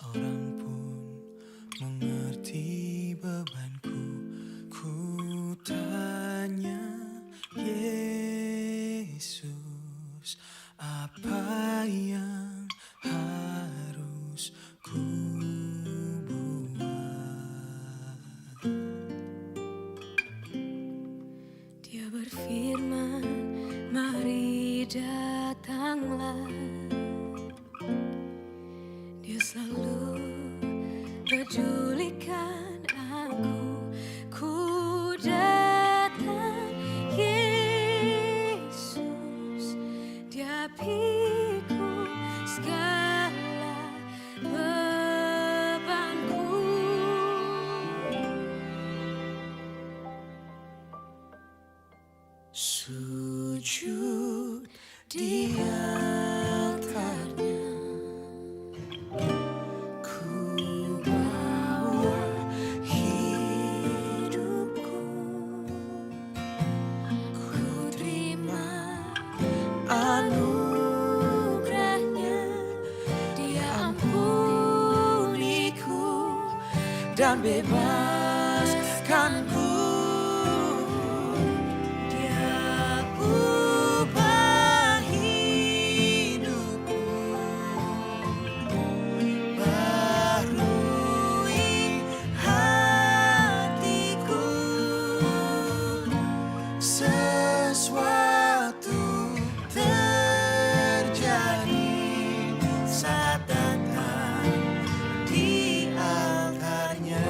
orang pun mengerti bebanku. Ku tanya Yesus, apa yang harus ku buat? Dia berfirman, mari datanglah. Dia selalu pedulikan aku. Ku datang Yesus, Dia pikul segala bebanku. Sujud di altarnya, ku bawa hidupku. Ku terima anugerahnya, Dia ampuniku dan bebaskanku. Sesuatu terjadi saat datang di altarnya.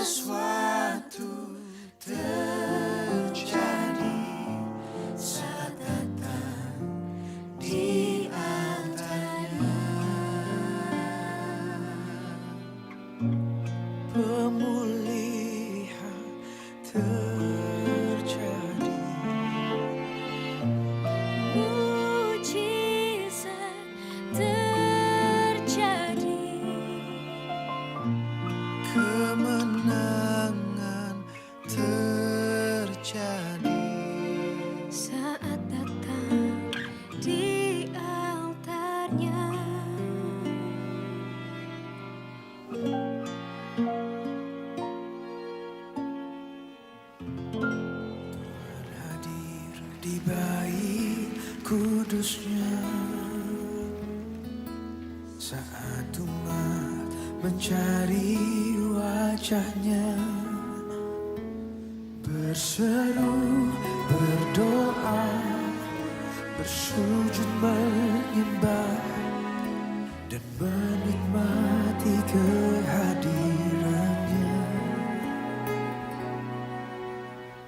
Sesuatu terjadi saat datang di altarnya. Pemulihan terjadi, Mujizat terjadi, kemenangan terjadi saat datang di altarnya. Tuhan hadir di bait kudusnya saat umat mencari wajahnya, berseru, berdoa, bersujud menyembah dan menikmati kehadirannya.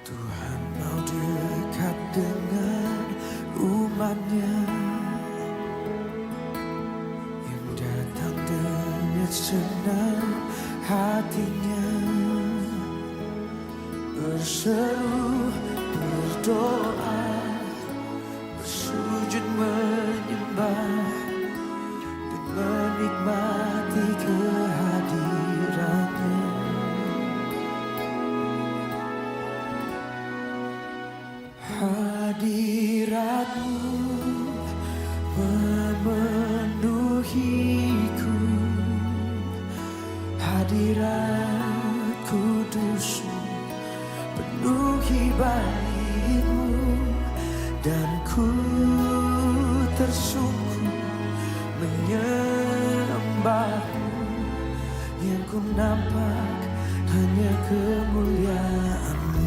Tuhan mau dekat dengan umatnya. berseru, berdoa, bersujud menyembah dan menikmati kehadirannya. Hadiratmu memenuhiku, hadirat kudusmu penuhi baitmu, dan ku tersungkur menyembahmu. Yang ku nampak hanya kemuliaan-Mu.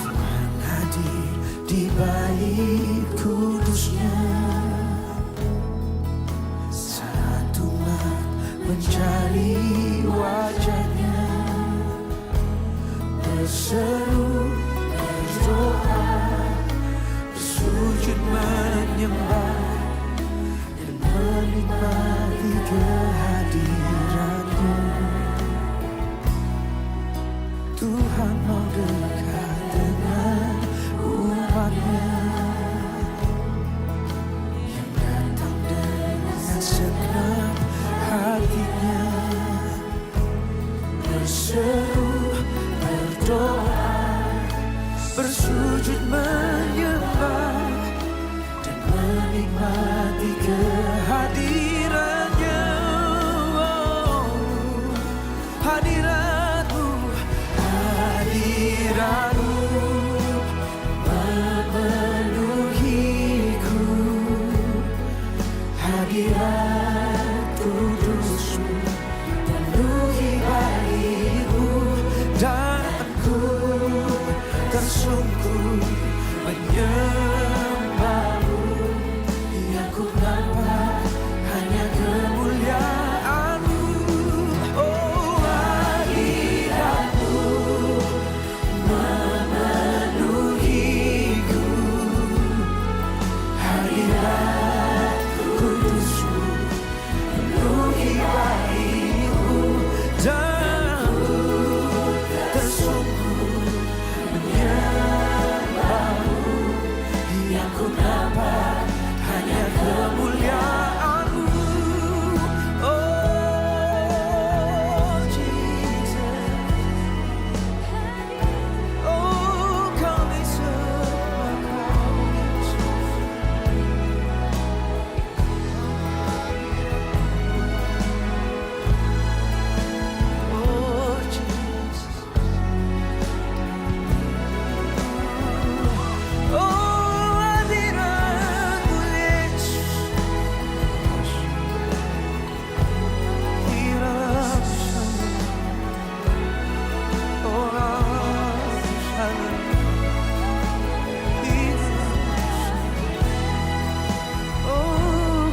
Tuhan hadir di bait kudusnya, saat umat mencari wajahnya, berseru, berdoa, bersujud menyembah dan menikmati kehadirannya. Tuhan mau dekat dengan umatnya yang datang dengan segenap hatinya, berseru, berdoa, bersujud menyembah dan menikmati kehadirannya. Oh, hadirat-Mu, hadirat-Mu memenuhiku, hadirat kudus-Mu penuhi baitmu, dan ku tersungkur menyembah-Mu. Yang ku nampak hanya kemuliaan-Mu. Oh, hadirat-Mu memenuhiku, hadirat kudus-Mu penuhi baitmu, dan ku tersungkur menyembah-Mu. Yang ku nampak hanya kemuliaan-Mu. Oh, Jesus. Oh, kami sembah Kau, Yesus. Oh, Jesus. Oh, hadirat-Mu, Yesus. Oh,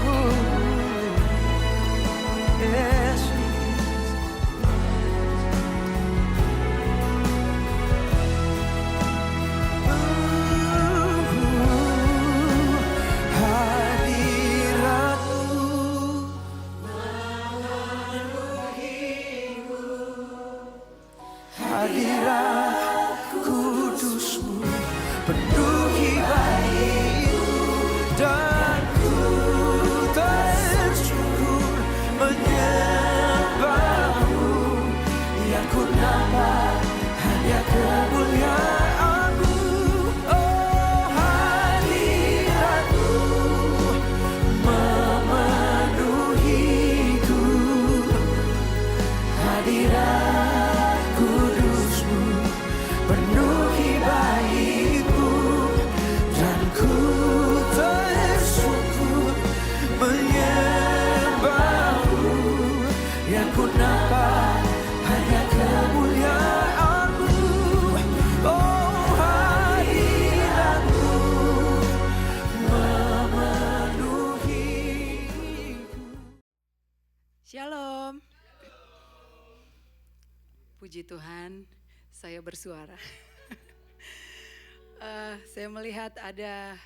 yes, hadirat-Mu hadirat kudus-Mu penuhi baitmu, dan ku tersungkur menyembah-Mu. Yang ku nampak hanya kemuliaan-Mu. Oh, hadirat-Mu memenuhiku, hadirat kudus-Mu penuhi baitmu, dan ku tersungkur menyembah-Mu. Yang ku nampak hanya kemuliaan-Mu. Oh, hadirat-Mu memenuhiku. Shalom. Puji Tuhan, saya bersuara. Saya melihat ada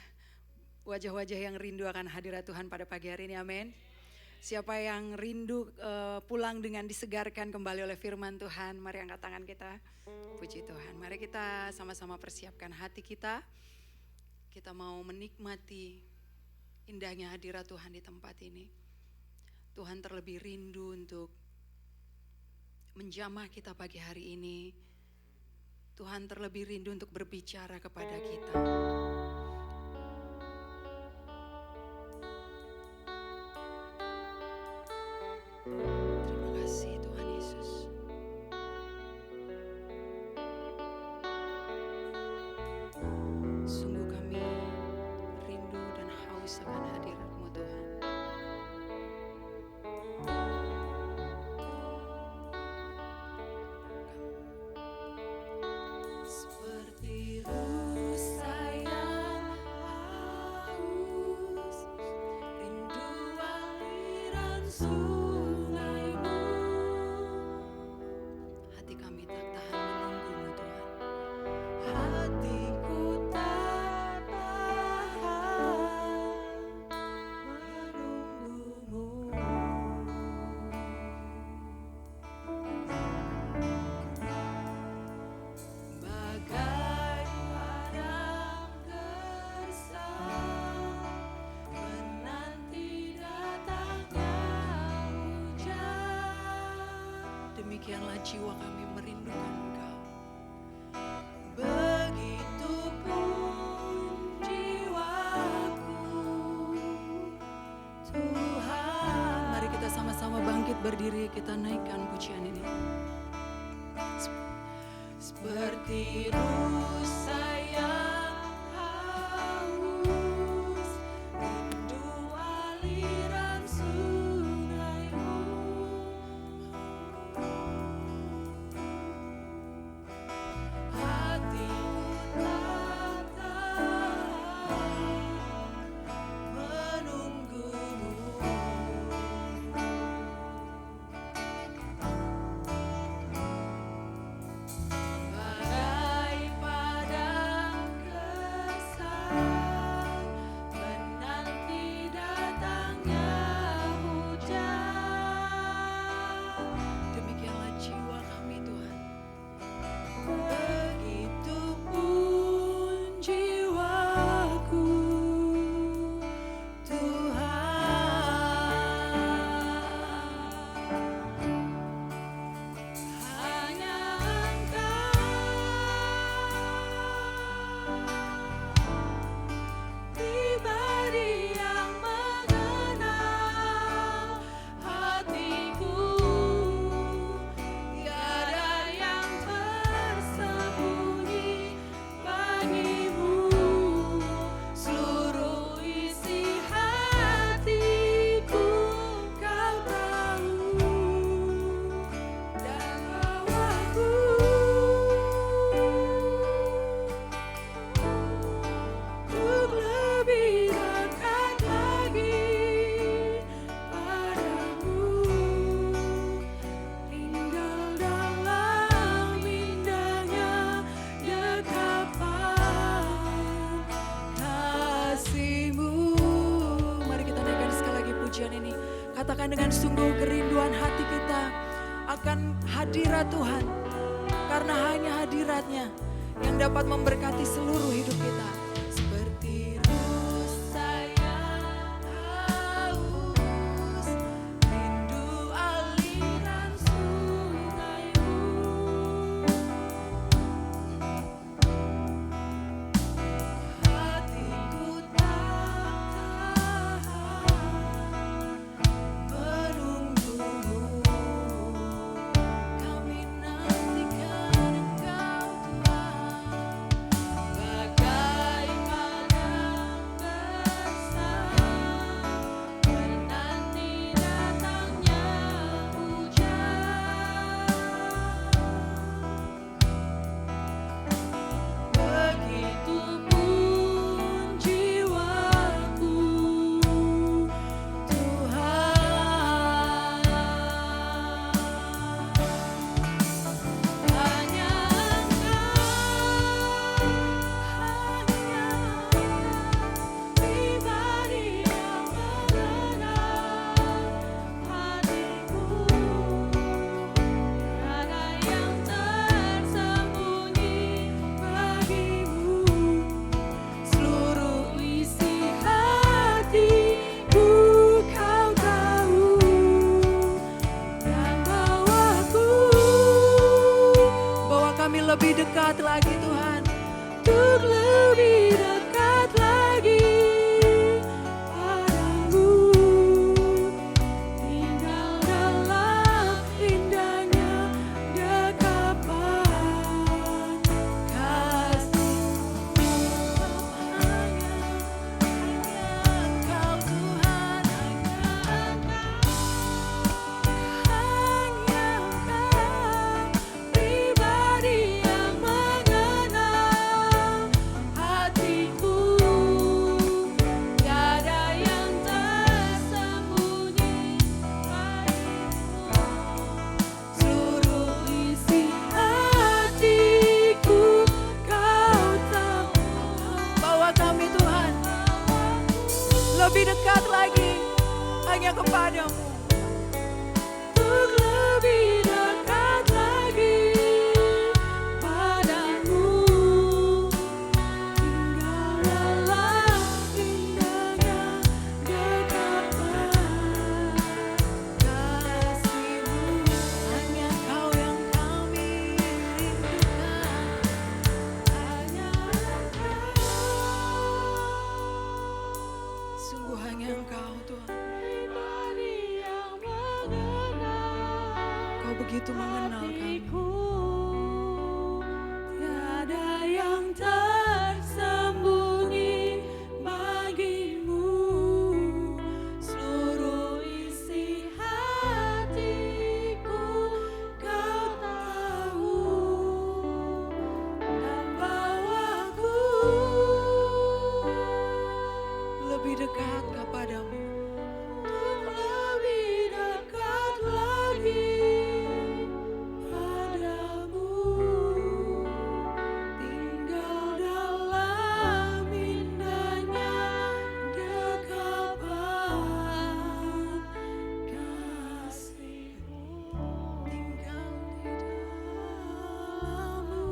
wajah-wajah yang rindu akan hadirat Tuhan pada pagi hari ini, amin. Siapa yang rindu pulang dengan disegarkan kembali oleh firman Tuhan, mari angkat tangan kita. Puji Tuhan. Mari kita sama-sama persiapkan hati kita. Kita mau menikmati indahnya hadirat Tuhan di tempat ini. Tuhan terlebih rindu untuk menjamah kita pagi hari ini. Tuhan terlebih rindu untuk berbicara kepada kita. Terima kasih Tuhan Yesus. Sungguh kami rindu dan haus akan hadirat-Mu Tuhan. Seperti rusa yang haus, rindu aliran sungai-Mu. Hati kami tak tahan menunggu-Mu Tuhan. Hatiku tak tahan menunggu-Mu. Bagai padang gersang menanti datangnya hujan. Demikianlah jiwa kami merindukan Engkau. Begitupun jiwaku, Tuhan. Mari kita sama-sama bangkit berdiri, kita naikkan pujian ini. Seperti rusa yang haus, rindu aliran sungai-Mu. Hatiku tak tahan menunggu-Mu. Bagai padang gersang menanti datangnya hujan. Demikianlah jiwa kami Tuhan. Begitupun jiwaku, Tuhan. Hanya Engkau, pribadi yang mengenal hatiku. Tiada yang tersembunyi bagimu. Seluruh isi hatiku Kau tahu. Dan bawaku untuk lebih dekat lagi padamu, tinggal dalam indahnya dekapan kasih-Mu. Mari kita naikkan sekali lagi pujian ini. Katakan dengan sungguh kerinduan hati kita akan hadirat Tuhan. Karena hanya hadirat-Nya yang dapat memberkati seluruh hidup kita. Seperti rusa yang haus, rindu aliran sungai-Mu. Hatiku tak tahan menunggu-Mu. Kami nantikan Engkau Tuhan. Bagai kepadamu, untuk lebih dekat lagi padamu, tinggal dalam indahnya dekapan kasih-Mu. Hanya Kau yang kami rindukan, hanya sungguh hanya Engkau Tuhan. Kau begitu mengenal kami. Tiada yang tersembunyi bagimu, seluruh isi hatiku Kau tahu, dan bawaku lebih dekat kepadamu, untuk lebih dekat lagi padamu, tinggal dalam indahnya dekapan kasih-Mu, tinggal di dalam-Mu,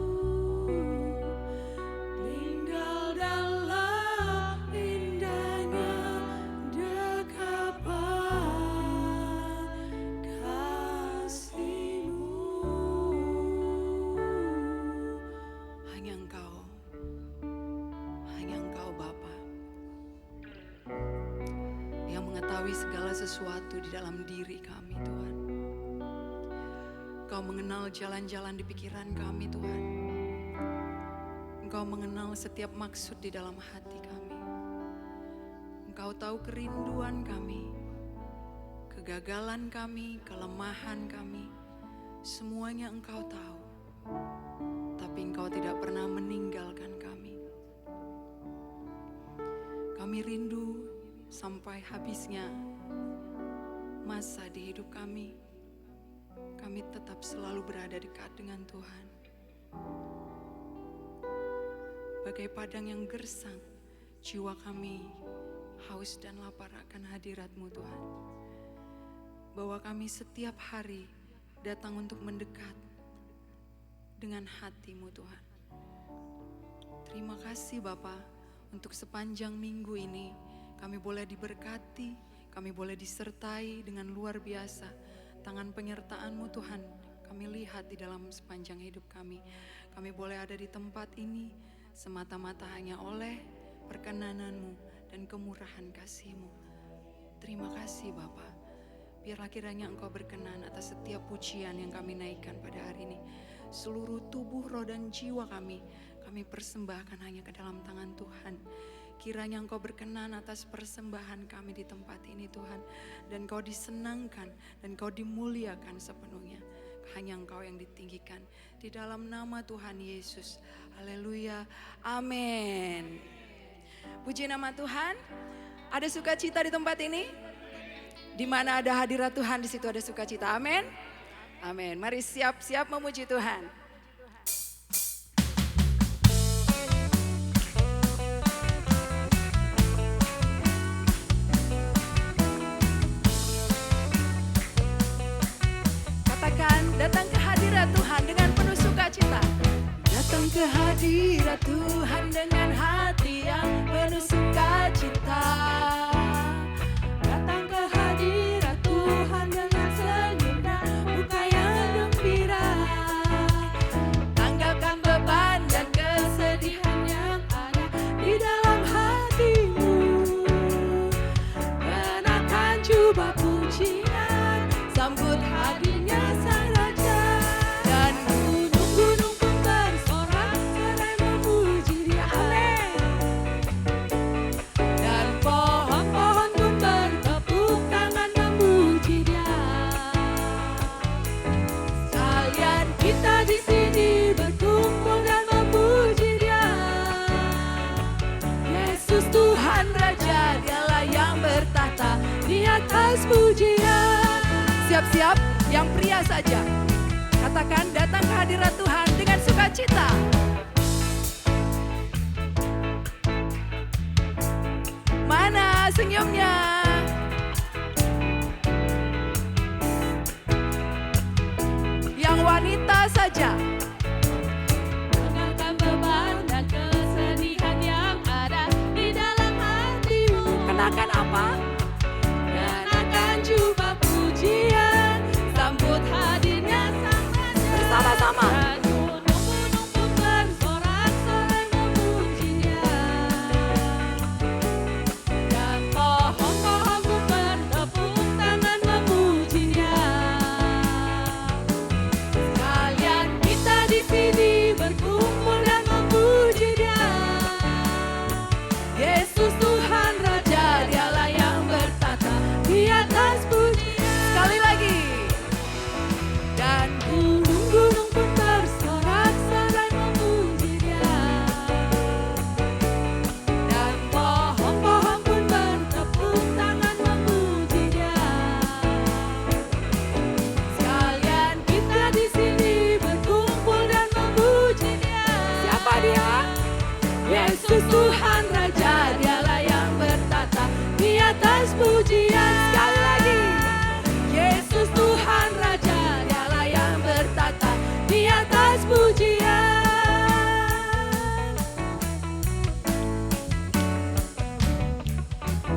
tinggal dalam indahnya dekapan kasih-Mu. Hanya Engkau Bapa, yang mengetahui segala sesuatu di dalam diri kami Tuhan. Engkau mengenal jalan-jalan di pikiran kami Tuhan. Engkau mengenal setiap maksud di dalam hati kami. Engkau tahu kerinduan kami, kegagalan kami, kelemahan kami. Semuanya Engkau tahu. Tapi Engkau tidak pernah meninggalkan kami. Kami rindu sampai habisnya masa di hidup kami. Kami tetap selalu berada dekat dengan Tuhan. Bagai padang yang gersang, jiwa kami haus dan lapar akan hadirat-Mu Tuhan. Bahwa kami setiap hari datang untuk mendekat dengan hati-Mu Tuhan. Terima kasih Bapa, untuk sepanjang minggu ini kami boleh diberkati, kami boleh disertai dengan luar biasa. Tangan penyertaan-Mu Tuhan kami lihat di dalam sepanjang hidup kami. Kami boleh ada di tempat ini semata-mata hanya oleh perkenanan-Mu dan kemurahan kasih-Mu. Terima kasih Bapa. Biarlah kiranya Engkau berkenan atas setiap pujian yang kami naikkan pada hari ini. Seluruh tubuh, roh dan jiwa kami persembahkan hanya ke dalam tangan Tuhan. Kiranya Engkau berkenan atas persembahan kami di tempat ini Tuhan. Dan Kau disenangkan dan Kau dimuliakan sepenuhnya. Hanya Engkau yang ditinggikan. Di dalam nama Tuhan Yesus. Haleluya. Amin. Puji nama Tuhan. Ada sukacita di tempat ini? Di mana ada hadirat Tuhan, di situ ada sukacita. Amin. Amin. Mari siap-siap memuji Tuhan. Katakan, datang ke hadirat Tuhan dengan penuh sukacita. Datang ke hadirat Tuhan dengan hati yang penuh sukacita. Datang ke hadirat Tuhan dengan senyum dan muka yang gembira. Tanggalkan beban dan kesedihan yang ada di dalam hatimu. Kenakan jubah pujian, sambut hadirnya Sang Raja. Dan gunung-gunung pun bersorak serai memuji Dia. Amin. Dan pohon-pohon pun bertepuk tangan memuji Dia. Sekalian kita di sini berkumpul dan memuji Dia. Yesus Tuhan Raja, Dialah yang bertahta di atas pujian. Siap-siap, yang pria saja. Katakan, datang ke hadirat Tuhan dengan sukacita. Mana senyumnya? Raja. Tinggalkan beban dan kesedihan yang ada di dalam hatimu. Kenakan apa? Kenakan jubah pujian, sambut hadirnya Sang Raja. Bersama-sama. Dan gunung-gunung pun bersorak-sorai memuji Dia. Dan pohon-pohon pun bertepuk tangan memuji Dia. Sekalian kita di sini berkumpul dan memuji Dia. Yesus Tuhan Raja, Dialah yang bertata di atas pujian. Sekali lagi. Dan gunung-gunung pun bersorak-sorai memuji Dia. Dan pohon-pohon pun bertepuk tangan memuji Dia. Sekalian kita di sini berkumpul dan memuji Dia. Siapa Dia? Yesus Tuhan Raja, Dialah yang bertata di atas pujian. Sekali lagi. Yesus Tuhan Raja, Dialah yang bertata di atas pujian.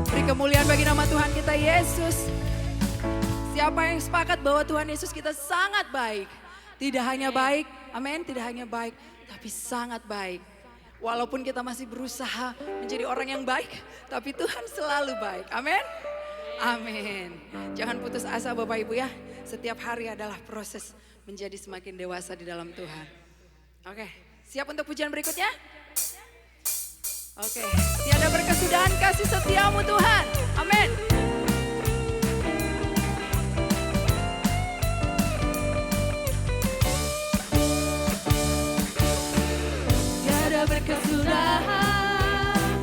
Beri kemuliaan bagi nama Tuhan kita Yesus. Siapa yang sepakat bahwa Tuhan Yesus kita sangat baik? Tidak hanya baik, amin, tidak hanya baik, tapi sangat baik. Walaupun kita masih berusaha menjadi orang yang baik, tapi Tuhan selalu baik, amin. Amin. Jangan putus asa Bapak Ibu ya. Setiap hari adalah proses menjadi semakin dewasa di dalam Tuhan. Oke, siap untuk pujian berikutnya? Oke, tiada berkesudahan kasih setiamu Tuhan. Amin. Tiada berkesudahan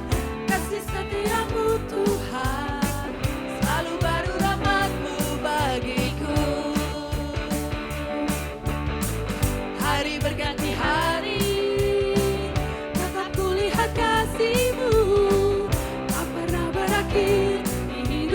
kasih setiamu Tuhan, selalu baru rahmat-Mu bagiku. Hari berganti hari, tetap kulihat kasih-Mu, tak pernah berakhir di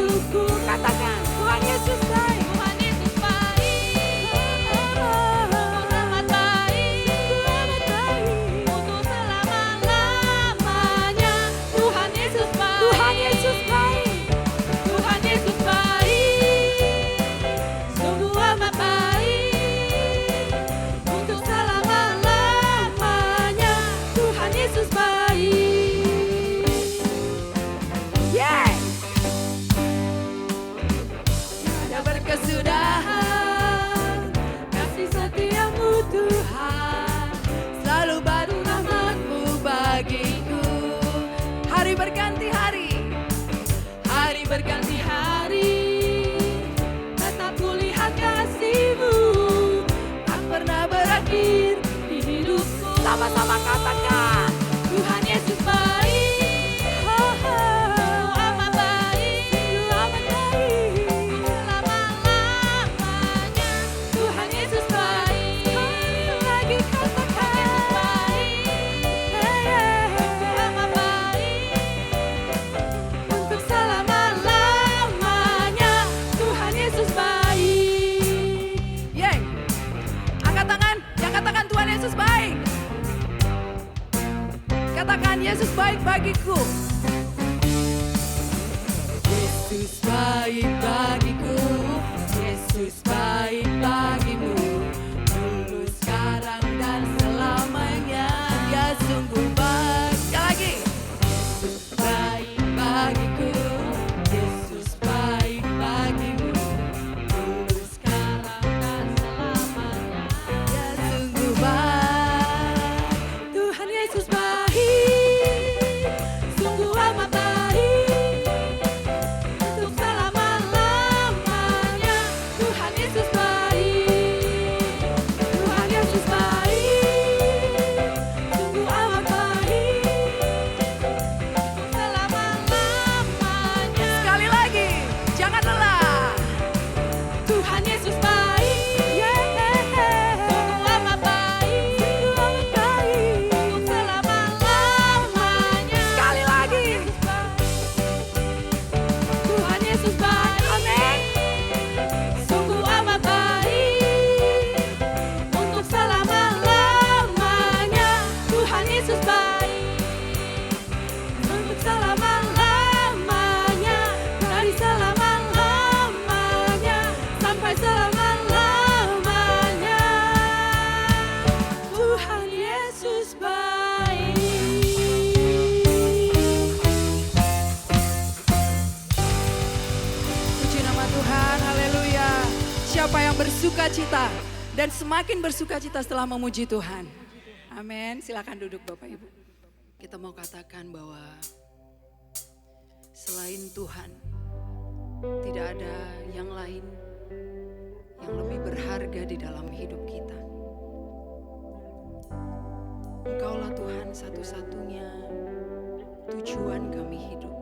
siapa yang bersuka cita dan semakin bersuka cita setelah memuji Tuhan? Amin. Silakan duduk Bapak Ibu. Kita mau katakan bahwa selain Tuhan tidak ada yang lain yang lebih berharga di dalam hidup kita. Engkaulah Tuhan satu-satunya tujuan kami hidup.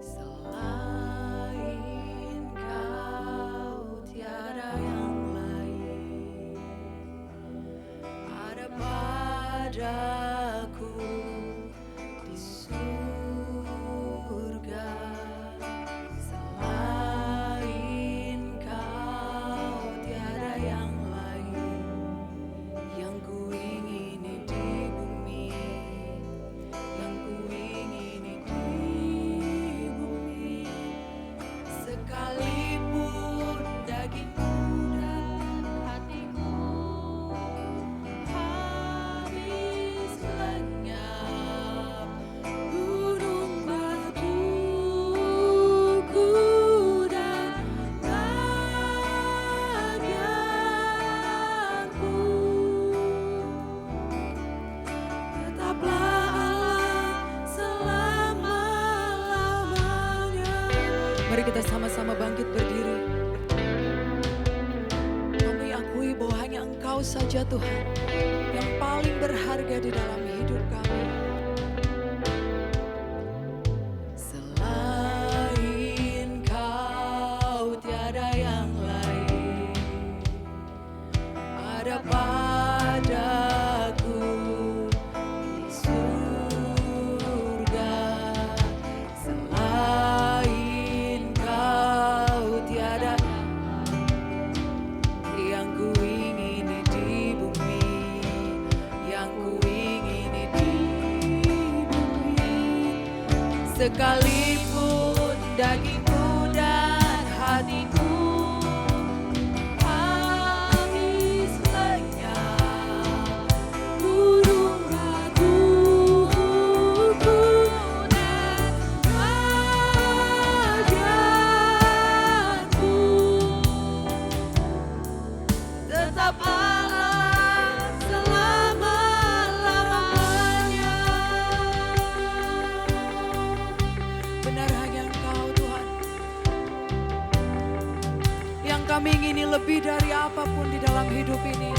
Selain Kau tiada yang lain, ada padaku di surga. Selain Kau tiada yang lain, yang ku ingini di bumi, yang ku ingini di bumi. Sekalipun dagingku dan hatiku habis lenyap, gunung batuku dan bagianku, tetaplah Allah selama-lamanya. Mari kita sama-sama bangkit berdiri. Kami akui bahwa hanya Engkau saja Tuhan yang paling berharga di dalam hidup kami. Selain Kau tiada yang lain, ada padaku di surga. Selain Kau tiada yang ku ingini di bumi, yang ku ingini di bumi. Sekalipun dagingku dan hatiku habis lenyap, gunung batuku dan bagianku, tetap Allah selama-lamanya. Benar hanya Engkau Tuhan yang kami ingini lebih dari apapun di dalam hidup ini.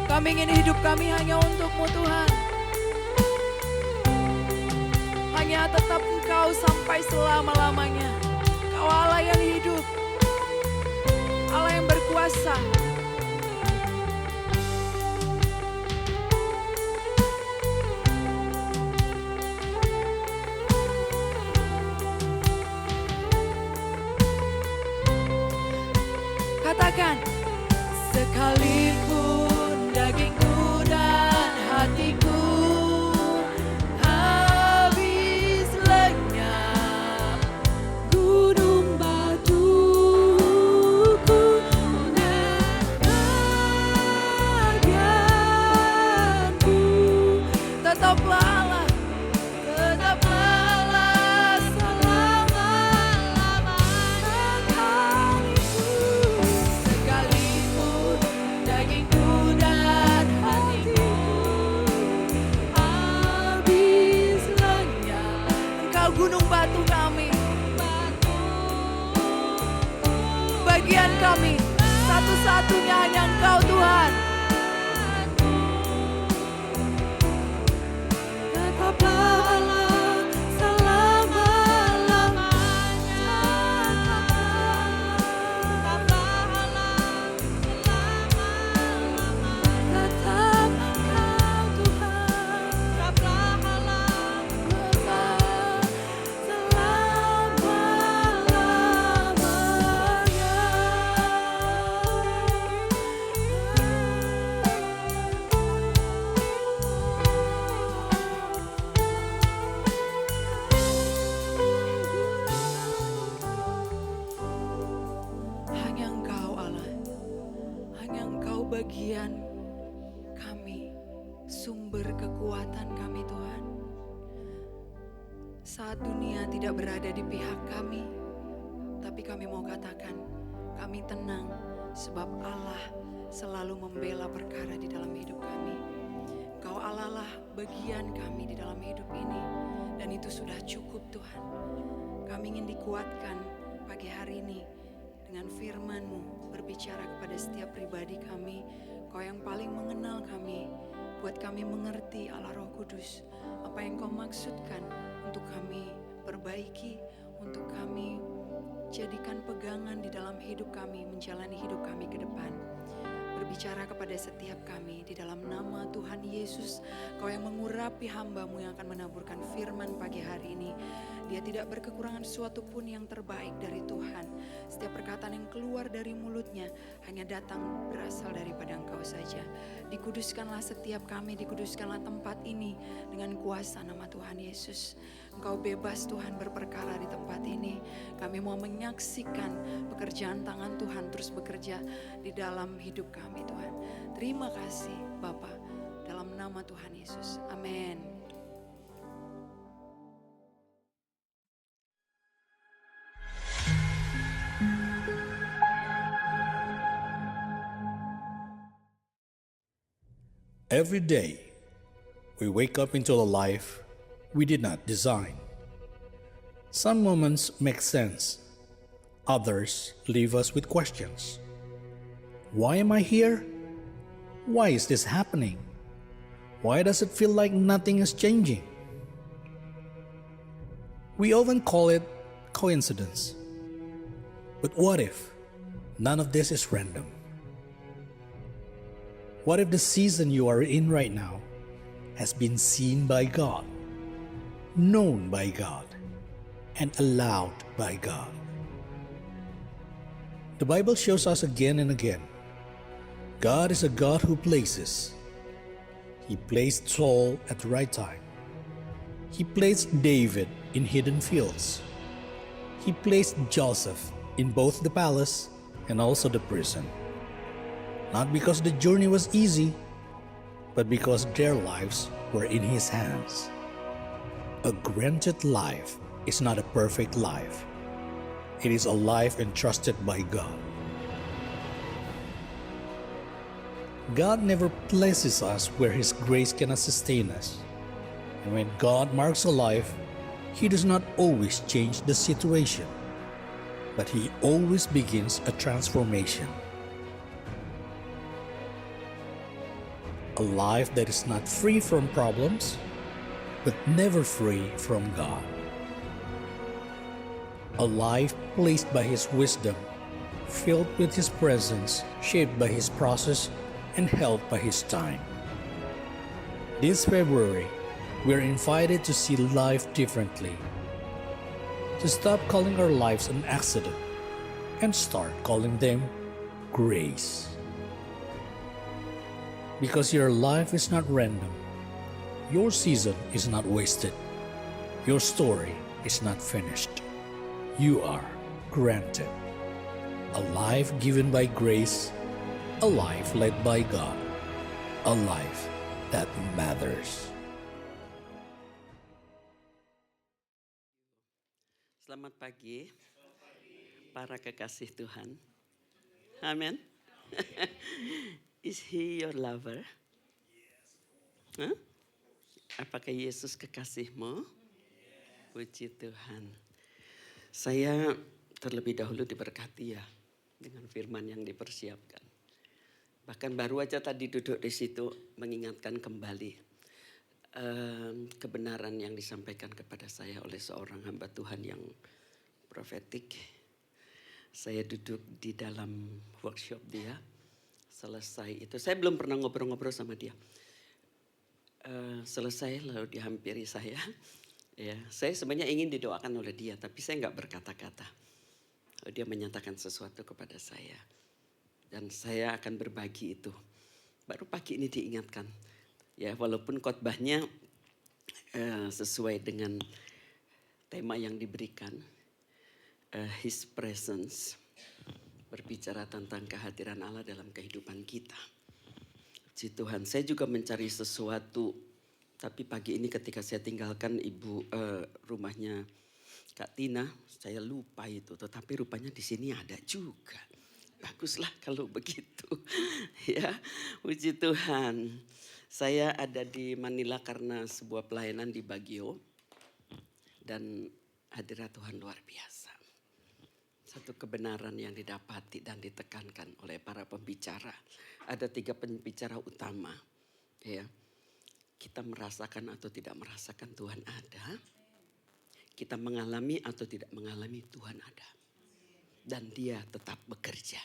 Kami ingin hidup kami hanya untuk-Mu Tuhan. Hanya tetap Engkau sampai selama-lamanya. Kau Allah yang hidup, Allah yang berkuasa. Katakan, sekalipun dagingku dan hatiku habis lenyap, gunung batuku dan bagianku, tetaplah Allah, tetaplah Allah selama-lamanya. Sekalipun dagingku dan hatiku habis lenyap, Engkau gunung batu kami, bagian kami, satu-satunya hanya Engkau Tuhan. Tetaplah Allah selama-lamanya. Tetaplah Allah selama-lamanya. Tetap Engkau Tuhan. Tetaplah Allah selama-lamanya. Hanya Engkau bagian kami. sumber kekuatan kami Tuhan. Saat dunia tidak berada di pihak kami, tapi kami mau katakan, kami tenang sebab Allah selalu membela perkara di dalam hidup kami. Kau Allah lah bagian kami di dalam hidup ini, dan itu sudah cukup Tuhan. Kami ingin dikuatkan pagi hari ini dengan firman-Mu berbicara kepada setiap pribadi kami. Kau yang paling mengenal kami, buat kami mengerti Allah Roh Kudus, apa yang Kau maksudkan untuk kami perbaiki, untuk kami jadikan pegangan di dalam hidup kami, menjalani hidup kami ke depan. Berbicara kepada setiap kami di dalam nama Tuhan Yesus. Kau yang mengurapi hamba-Mu yang akan menaburkan firman pagi hari ini. Dia tidak berkekurangan sesuatu pun yang terbaik dari Tuhan. Setiap perkataan yang keluar dari mulutnya hanya datang berasal daripada Engkau saja. Dikuduskanlah setiap kami, dikuduskanlah tempat ini dengan kuasa nama Tuhan Yesus. Engkau bebas Tuhan berperkara di tempat ini. Kami mau menyaksikan pekerjaan tangan Tuhan terus bekerja di dalam hidup kami Tuhan. Terima kasih Bapa, dalam nama Tuhan Yesus. Amin. Every day, we wake up into a life we did not design. Some moments make sense, others leave us with questions. Why am I here? Why is this happening? Why does it feel like nothing is changing? We often call it coincidence. But what if none of this is random? What if the season you are in right now has been seen by God, known by God, and allowed by God? The Bible shows us again and again, God is a God who places. He placed Saul at the right time. He placed David in hidden fields. He placed Joseph in both the palace and also the prison. Not because the journey was easy, but because their lives were in His hands. A granted life is not a perfect life. It is a life entrusted by God. God never places us where His grace cannot sustain us. And when God marks a life, He does not always change the situation, but He always begins a transformation. A life that is not free from problems, but never free from God. A life placed by His wisdom, filled with His presence, shaped by His process, and held by His time. This February, we are invited to see life differently, to stop calling our lives an accident and start calling them grace. Because your life is not random, your season is not wasted, your story is not finished. You are granted a life given by grace, a life led by God, a life that matters. Selamat pagi, para kekasih Tuhan. Amin. Is He your lover? Huh? Apakah Yesus kekasihmu? Puji Tuhan. Saya terlebih dahulu diberkati ya dengan firman yang dipersiapkan. Bahkan baru aja tadi duduk di situ mengingatkan kembali kebenaran yang disampaikan kepada saya oleh seorang hamba Tuhan yang profetik. Saya duduk di dalam workshop dia. Selesai itu, saya belum pernah ngobrol-ngobrol sama dia. Selesai lalu dihampiri saya. Ya, saya sebenarnya ingin didoakan oleh dia, tapi saya nggak berkata-kata. Dia menyatakan sesuatu kepada saya, dan saya akan berbagi itu. Baru pagi ini diingatkan, ya walaupun khotbahnya sesuai dengan tema yang diberikan, His Presence. Berbicara tentang kehadiran Allah dalam kehidupan kita. Puji Tuhan, saya juga mencari sesuatu. Tapi pagi ini ketika saya tinggalkan rumahnya Kak Tina, saya lupa itu. Tetapi rupanya di sini ada juga. Baguslah kalau begitu. Ya, puji Tuhan. Saya ada di Manila karena sebuah pelayanan di Baguio. Dan hadirat Tuhan luar biasa. Satu kebenaran yang didapati dan ditekankan oleh para pembicara. Ada 3 pembicara utama. Ya, kita merasakan atau tidak merasakan Tuhan ada. Kita mengalami atau tidak mengalami Tuhan ada. Dan dia tetap bekerja.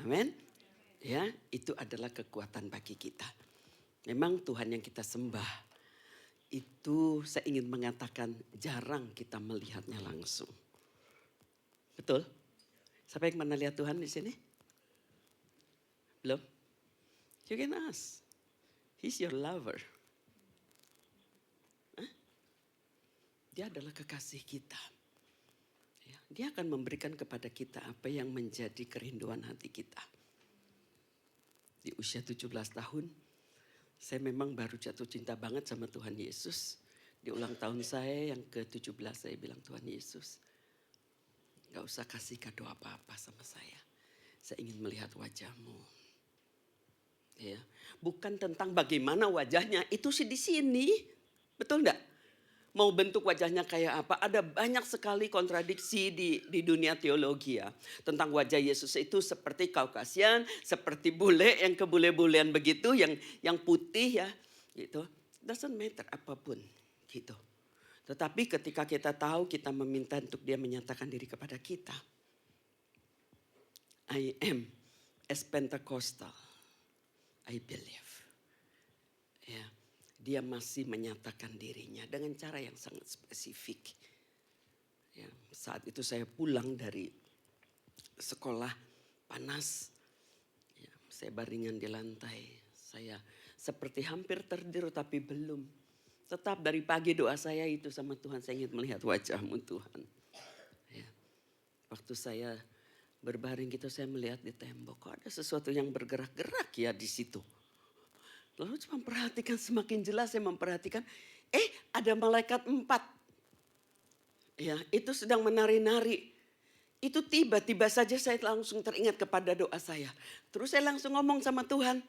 Amin. Ya, itu adalah kekuatan bagi kita. Memang Tuhan yang kita sembah. Itu saya ingin mengatakan jarang kita melihatnya langsung. Betul? Siapa yang pernah lihat Tuhan di sini? Belum? You can ask. He's your lover. Hah? Dia adalah kekasih kita. Ya, dia akan memberikan kepada kita apa yang menjadi kerinduan hati kita. Di usia 17 tahun, saya memang baru jatuh cinta banget sama Tuhan Yesus. Di ulang tahun saya yang ke-17 saya bilang, Tuhan Yesus, gak usah kasih kado apa-apa sama saya. Saya ingin melihat wajah-Mu. Ya, bukan tentang bagaimana wajahnya, itu sih di sini. Betul enggak? Mau bentuk wajahnya kayak apa? Ada banyak sekali kontradiksi di dunia teologi ya. Tentang wajah Yesus itu seperti Kaukasian, seperti bule yang kebule-bulean begitu, yang putih ya. Gitu. Doesn't matter apapun gitu. Tetapi ketika kita tahu, kita meminta untuk dia menyatakan diri kepada kita. I am as Pentecostal. I believe. Ya, dia masih menyatakan dirinya dengan cara yang sangat spesifik. Ya, saat itu saya pulang dari sekolah panas. Ya, saya baringan di lantai. Saya seperti hampir tertidur tapi belum. Tetap dari pagi doa saya itu sama Tuhan. Saya ingin melihat wajah-Mu Tuhan. Ya, waktu saya berbaring gitu saya melihat di tembok. Kok ada sesuatu yang bergerak-gerak ya di situ. Lalu cuma perhatikan semakin jelas saya memperhatikan. Ada malaikat 4. Ya, itu sedang menari-nari. Itu tiba-tiba saja saya langsung teringat kepada doa saya. Terus saya langsung ngomong sama Tuhan.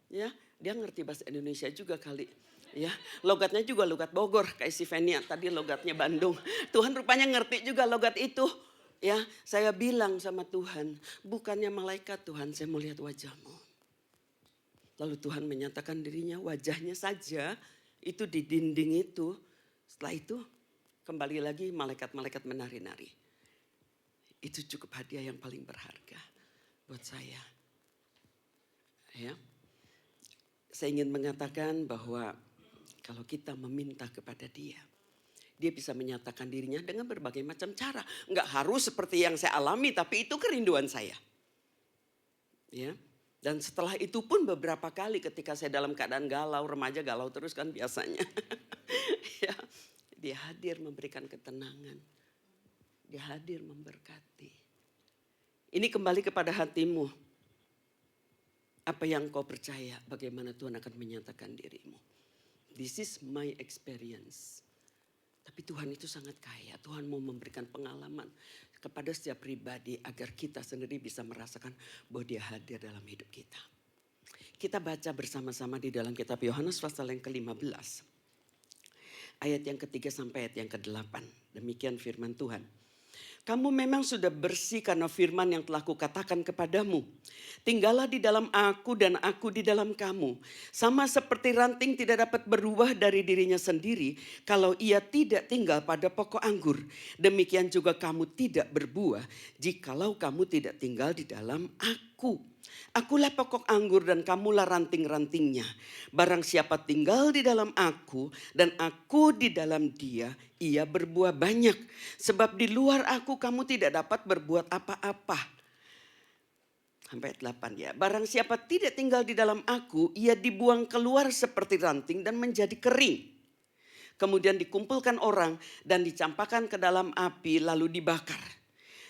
Ya, dia ngerti bahasa Indonesia juga kali. Ya, logatnya juga logat Bogor kayak si Venia. Tadi logatnya Bandung. Tuhan rupanya ngerti juga logat itu. Ya, saya bilang sama Tuhan, bukannya malaikat Tuhan, saya mau lihat wajah-Mu. Lalu Tuhan menyatakan dirinya, wajahnya saja itu di dinding itu. Setelah itu kembali lagi malaikat-malaikat menari-nari. Itu cukup hadiah yang paling berharga buat saya. Ya, saya ingin mengatakan bahwa kalau kita meminta kepada Dia, Dia bisa menyatakan dirinya dengan berbagai macam cara. Enggak harus seperti yang saya alami, tapi itu kerinduan saya. Ya. Dan setelah itu pun beberapa kali ketika saya dalam keadaan galau, remaja galau terus kan biasanya. Ya, Dia hadir memberikan ketenangan. Dia hadir memberkati. Ini kembali kepada hatimu. Apa yang kau percaya, bagaimana Tuhan akan menyatakan dirimu. This is my experience. Tapi Tuhan itu sangat kaya. Tuhan mau memberikan pengalaman kepada setiap pribadi agar kita sendiri bisa merasakan bahwa Dia hadir dalam hidup kita. Kita baca bersama-sama di dalam kitab Yohanes pasal yang ke-15. Ayat yang ke-3 sampai ayat yang ke-8. Demikian firman Tuhan. Kamu memang sudah bersih karena firman yang telah kukatakan kepadamu. Tinggallah di dalam aku dan aku di dalam kamu. Sama seperti ranting tidak dapat berubah dari dirinya sendiri kalau ia tidak tinggal pada pokok anggur. Demikian juga kamu tidak berbuah jikalau kamu tidak tinggal di dalam aku. Akulah pokok anggur dan kamulah ranting-rantingnya. Barang siapa tinggal di dalam aku dan aku di dalam dia, ia berbuah banyak. Sebab di luar aku kamu tidak dapat berbuat apa-apa. Sampai 8 ya. Barang siapa tidak tinggal di dalam aku, ia dibuang keluar seperti ranting dan menjadi kering. Kemudian dikumpulkan orang dan dicampakkan ke dalam api lalu dibakar.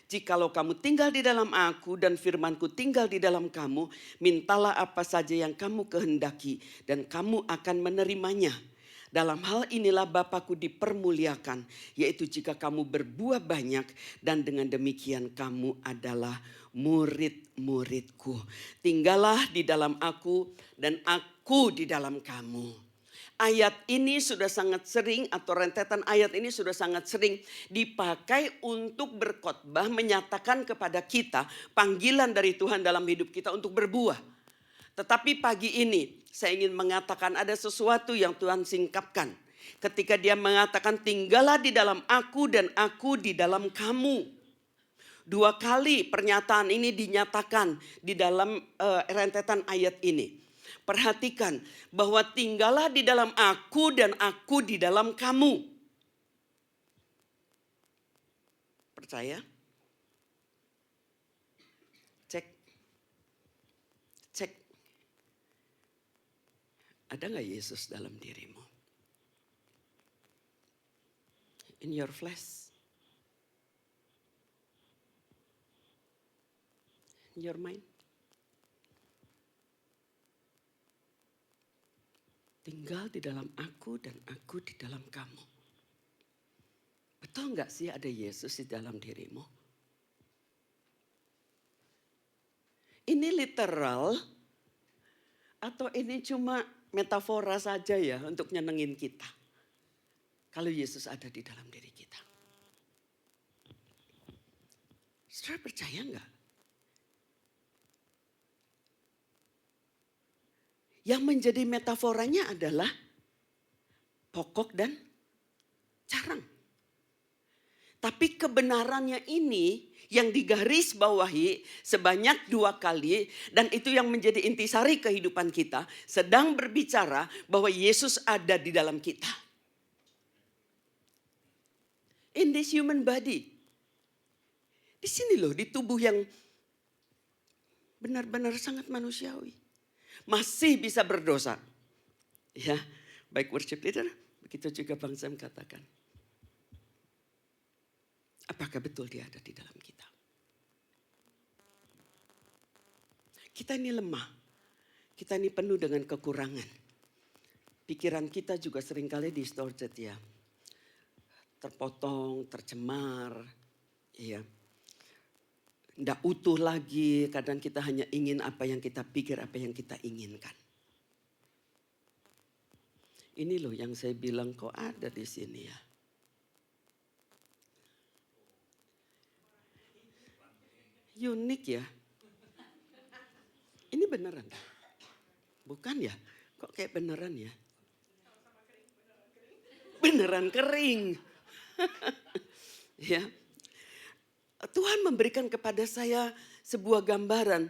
Jikalau kamu tinggal di dalam aku dan firmanku tinggal di dalam kamu, mintalah apa saja yang kamu kehendaki dan kamu akan menerimanya. Dalam hal inilah Bapakku dipermuliakan, yaitu jika kamu berbuah banyak dan dengan demikian kamu adalah murid-muridku. Tinggallah di dalam aku dan aku di dalam kamu. Ayat ini sudah sangat sering atau rentetan ayat ini sudah sangat sering dipakai untuk berkhotbah, menyatakan kepada kita panggilan dari Tuhan dalam hidup kita untuk berbuah. Tetapi pagi ini saya ingin mengatakan ada sesuatu yang Tuhan singkapkan. Ketika dia mengatakan tinggallah di dalam aku dan aku di dalam kamu. 2 kali pernyataan ini dinyatakan di dalam rentetan ayat ini. Perhatikan bahwa tinggallah di dalam aku dan aku di dalam kamu. Percaya? Cek. Cek. Ada gak Yesus dalam dirimu? In your flesh. In your mind. Tinggal di dalam aku dan aku di dalam kamu. Betul gak sih ada Yesus di dalam dirimu? Ini literal atau ini cuma metafora saja ya untuk nyenengin kita? Kalau Yesus ada di dalam diri kita. Saudara percaya gak? Yang menjadi metaforanya adalah pokok dan carang. Tapi kebenarannya ini yang digaris bawahi sebanyak 2 kali. Dan itu yang menjadi intisari kehidupan kita. Sedang berbicara bahwa Yesus ada di dalam kita. In this human body. Di sini loh, di tubuh yang benar-benar sangat manusiawi. Masih bisa berdosa. Ya, baik worship leader, begitu juga Bang Sam katakan. Apakah betul dia ada di dalam kita? Kita ini lemah. Kita ini penuh dengan kekurangan. Pikiran kita juga seringkali distorted ya. Terpotong, tercemar. Ya. Tidak utuh lagi, kadang kita hanya ingin apa yang kita pikir, apa yang kita inginkan. Ini loh yang saya bilang kok ada di sini ya. Unik ya. Ini beneran? Bukan ya? Kok kayak beneran ya? Beneran kering. Ya. Tuhan memberikan kepada saya sebuah gambaran.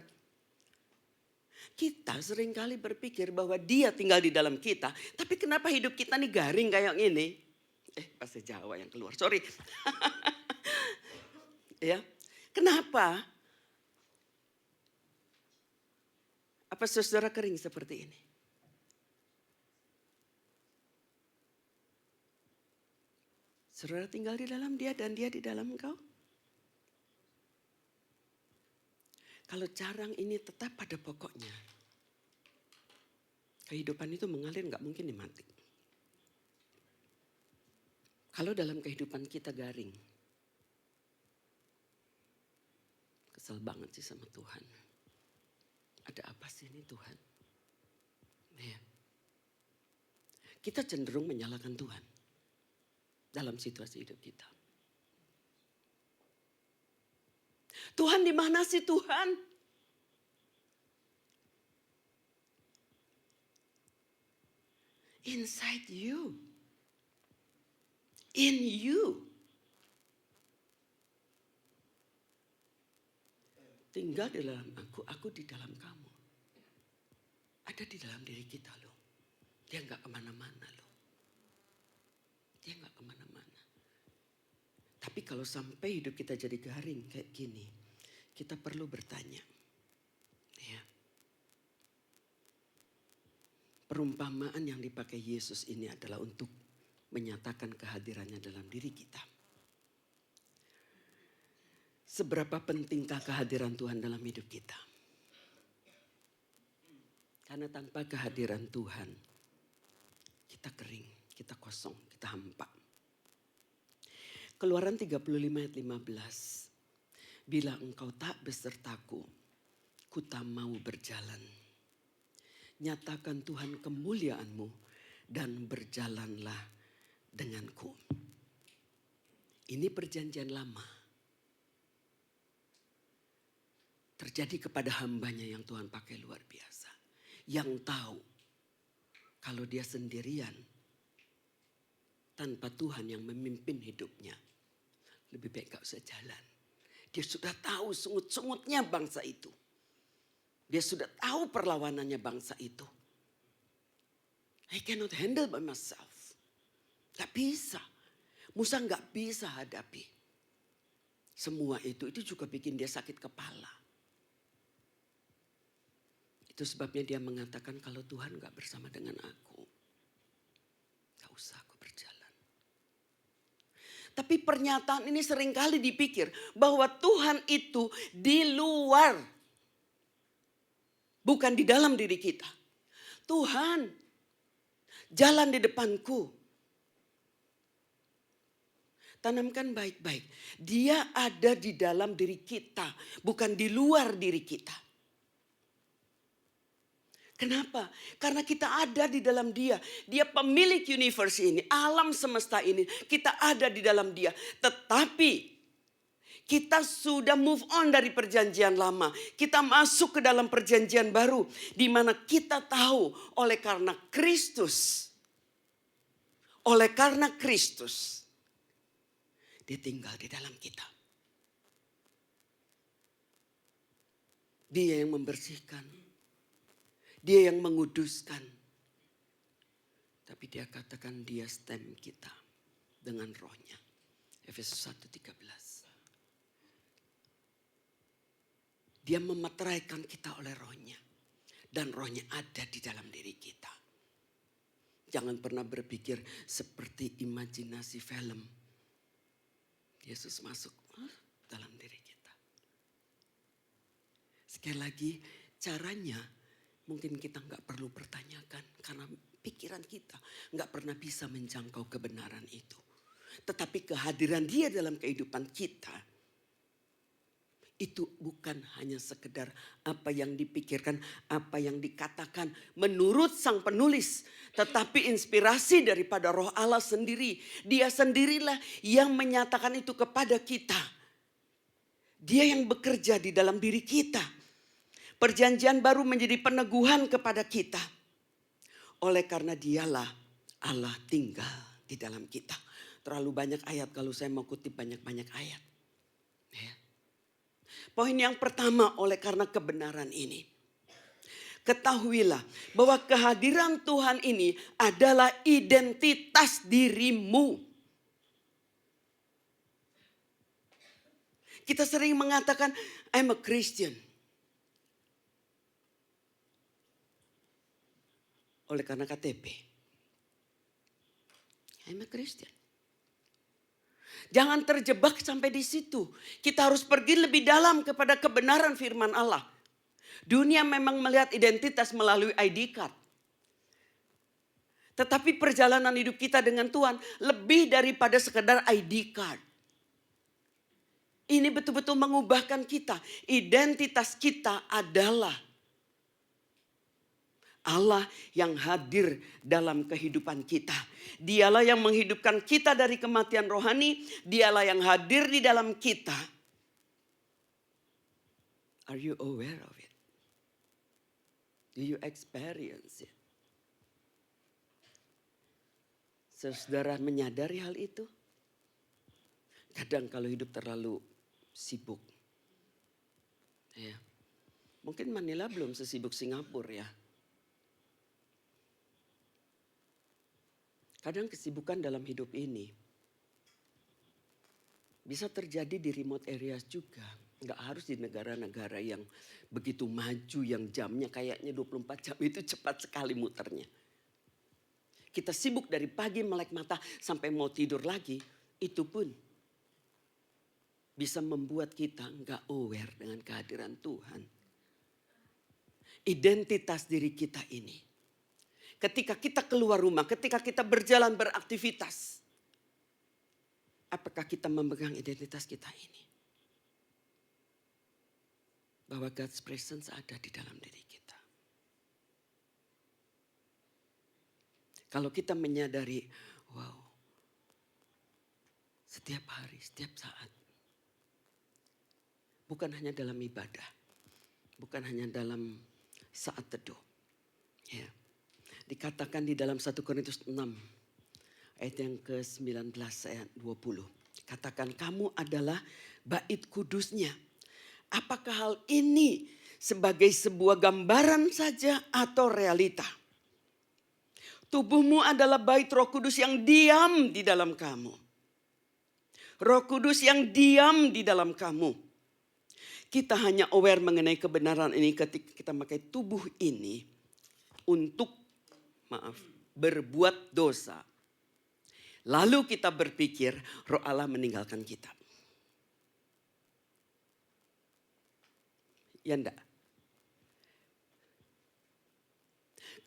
Kita seringkali berpikir bahwa dia tinggal di dalam kita. Tapi kenapa hidup kita nih garing kayak gini? Bahasa Jawa yang keluar, sorry. Ya, kenapa? Apa saudara kering seperti ini? Saudara tinggal di dalam dia dan dia di dalam engkau? Kalau carang ini tetap pada pokoknya. Kehidupan itu mengalir gak mungkin dimati. Kalau dalam kehidupan kita garing. Kesel banget sih sama Tuhan. Ada apa sih ini Tuhan? Ya. Kita cenderung menyalahkan Tuhan. Dalam situasi hidup kita. Tuhan di mana sih Tuhan? Inside you. In you. Tinggal di dalam aku di dalam kamu. Ada di dalam diri kita loh. Dia gak kemana-mana loh. Dia gak kemana-mana. Tapi kalau sampai hidup kita jadi garing kayak gini, kita perlu bertanya. Ya. Perumpamaan yang dipakai Yesus ini adalah untuk menyatakan kehadirannya dalam diri kita. Seberapa pentingkah kehadiran Tuhan dalam hidup kita? Karena tanpa kehadiran Tuhan, kita kering, kita kosong, kita hampa. Keluaran 35 ayat 15. Bila engkau tak besertaku, ku tak mau berjalan. Nyatakan Tuhan kemuliaanmu dan berjalanlah denganku. Ini perjanjian lama. Terjadi kepada hambanya yang Tuhan pakai luar biasa. Yang tahu kalau dia sendirian tanpa Tuhan yang memimpin hidupnya, lebih baik gak usah jalan. Dia sudah tahu sungut-sungutnya bangsa itu. Dia sudah tahu perlawanannya bangsa itu. I cannot handle by myself. Gak bisa. Musa gak bisa hadapi. Semua itu juga bikin dia sakit kepala. Itu sebabnya dia mengatakan kalau Tuhan gak bersama dengan aku, gak usah aku berjalan. Tapi pernyataan ini seringkali dipikir bahwa Tuhan itu di luar, bukan di dalam diri kita. Tuhan, jalan di depanku. Tanamkan baik-baik. Dia ada di dalam diri kita, bukan di luar diri kita. Kenapa? Karena kita ada di dalam dia. Dia pemilik universe ini, alam semesta ini. Kita ada di dalam dia. Tetapi kita sudah move on dari perjanjian lama. Kita masuk ke dalam perjanjian baru. Di mana kita tahu oleh karena Kristus. Oleh karena Kristus. Dia tinggal di dalam kita. Dia yang membersihkan. Dia yang menguduskan. Tapi dia katakan dia stem kita dengan rohnya. Efesus 1:13. Dia memeteraikan kita oleh rohnya. Dan rohnya ada di dalam diri kita. Jangan pernah berpikir seperti imajinasi film. Yesus masuk dalam diri kita. Sekali lagi caranya mungkin kita nggak perlu pertanyakan karena pikiran kita nggak pernah bisa menjangkau kebenaran itu. Tetapi kehadiran dia dalam kehidupan kita itu bukan hanya sekedar apa yang dipikirkan, apa yang dikatakan menurut sang penulis. Tetapi inspirasi daripada Roh Allah sendiri. Dia sendirilah yang menyatakan itu kepada kita. Dia yang bekerja di dalam diri kita. Perjanjian baru menjadi peneguhan kepada kita. Oleh karena dialah Allah tinggal di dalam kita. Terlalu banyak ayat kalau saya mau kutip banyak-banyak ayat. Ya. Poin yang pertama oleh karena kebenaran ini. Ketahuilah bahwa kehadiran Tuhan ini adalah identitas dirimu. Kita sering mengatakan I'm a Christian. Oleh karena KTP. I'm a Christian. Jangan terjebak sampai di situ. Kita harus pergi lebih dalam kepada kebenaran firman Allah. Dunia memang melihat identitas melalui ID card. Tetapi perjalanan hidup kita dengan Tuhan lebih daripada sekedar ID card. Ini betul-betul mengubahkan kita. Identitas kita adalah Allah yang hadir dalam kehidupan kita. Dialah yang menghidupkan kita dari kematian rohani. Dialah yang hadir di dalam kita. Are you aware of it? Do you experience it? Saudara menyadari hal itu? Kadang kalau hidup terlalu sibuk. Ya. Mungkin Manila belum sesibuk Singapura ya. Kadang kesibukan dalam hidup ini bisa terjadi di remote areas juga. Nggak harus di negara-negara yang begitu maju, yang jamnya kayaknya 24 jam itu cepat sekali muternya. Kita sibuk dari pagi melek mata sampai mau tidur lagi, itu pun bisa membuat kita nggak aware dengan kehadiran Tuhan. Identitas diri kita ini. Ketika kita keluar rumah, ketika kita berjalan beraktivitas. Apakah kita memegang identitas kita ini? Bahwa God's presence ada di dalam diri kita. Kalau kita menyadari, wow, setiap hari, setiap saat. Bukan hanya dalam ibadah. Bukan hanya dalam saat teduh. Ya. Dikatakan di dalam 1 Korintus 6 ayat yang ke-19 ayat 20. Katakan kamu adalah bait kudusnya. Apakah hal ini sebagai sebuah gambaran saja atau realita? Tubuhmu adalah bait Roh Kudus yang diam di dalam kamu. Roh Kudus yang diam di dalam kamu. Kita hanya aware mengenai kebenaran ini ketika kita pakai tubuh ini untuk berbuat dosa. Lalu kita berpikir Roh Allah meninggalkan kita. Ya enggak?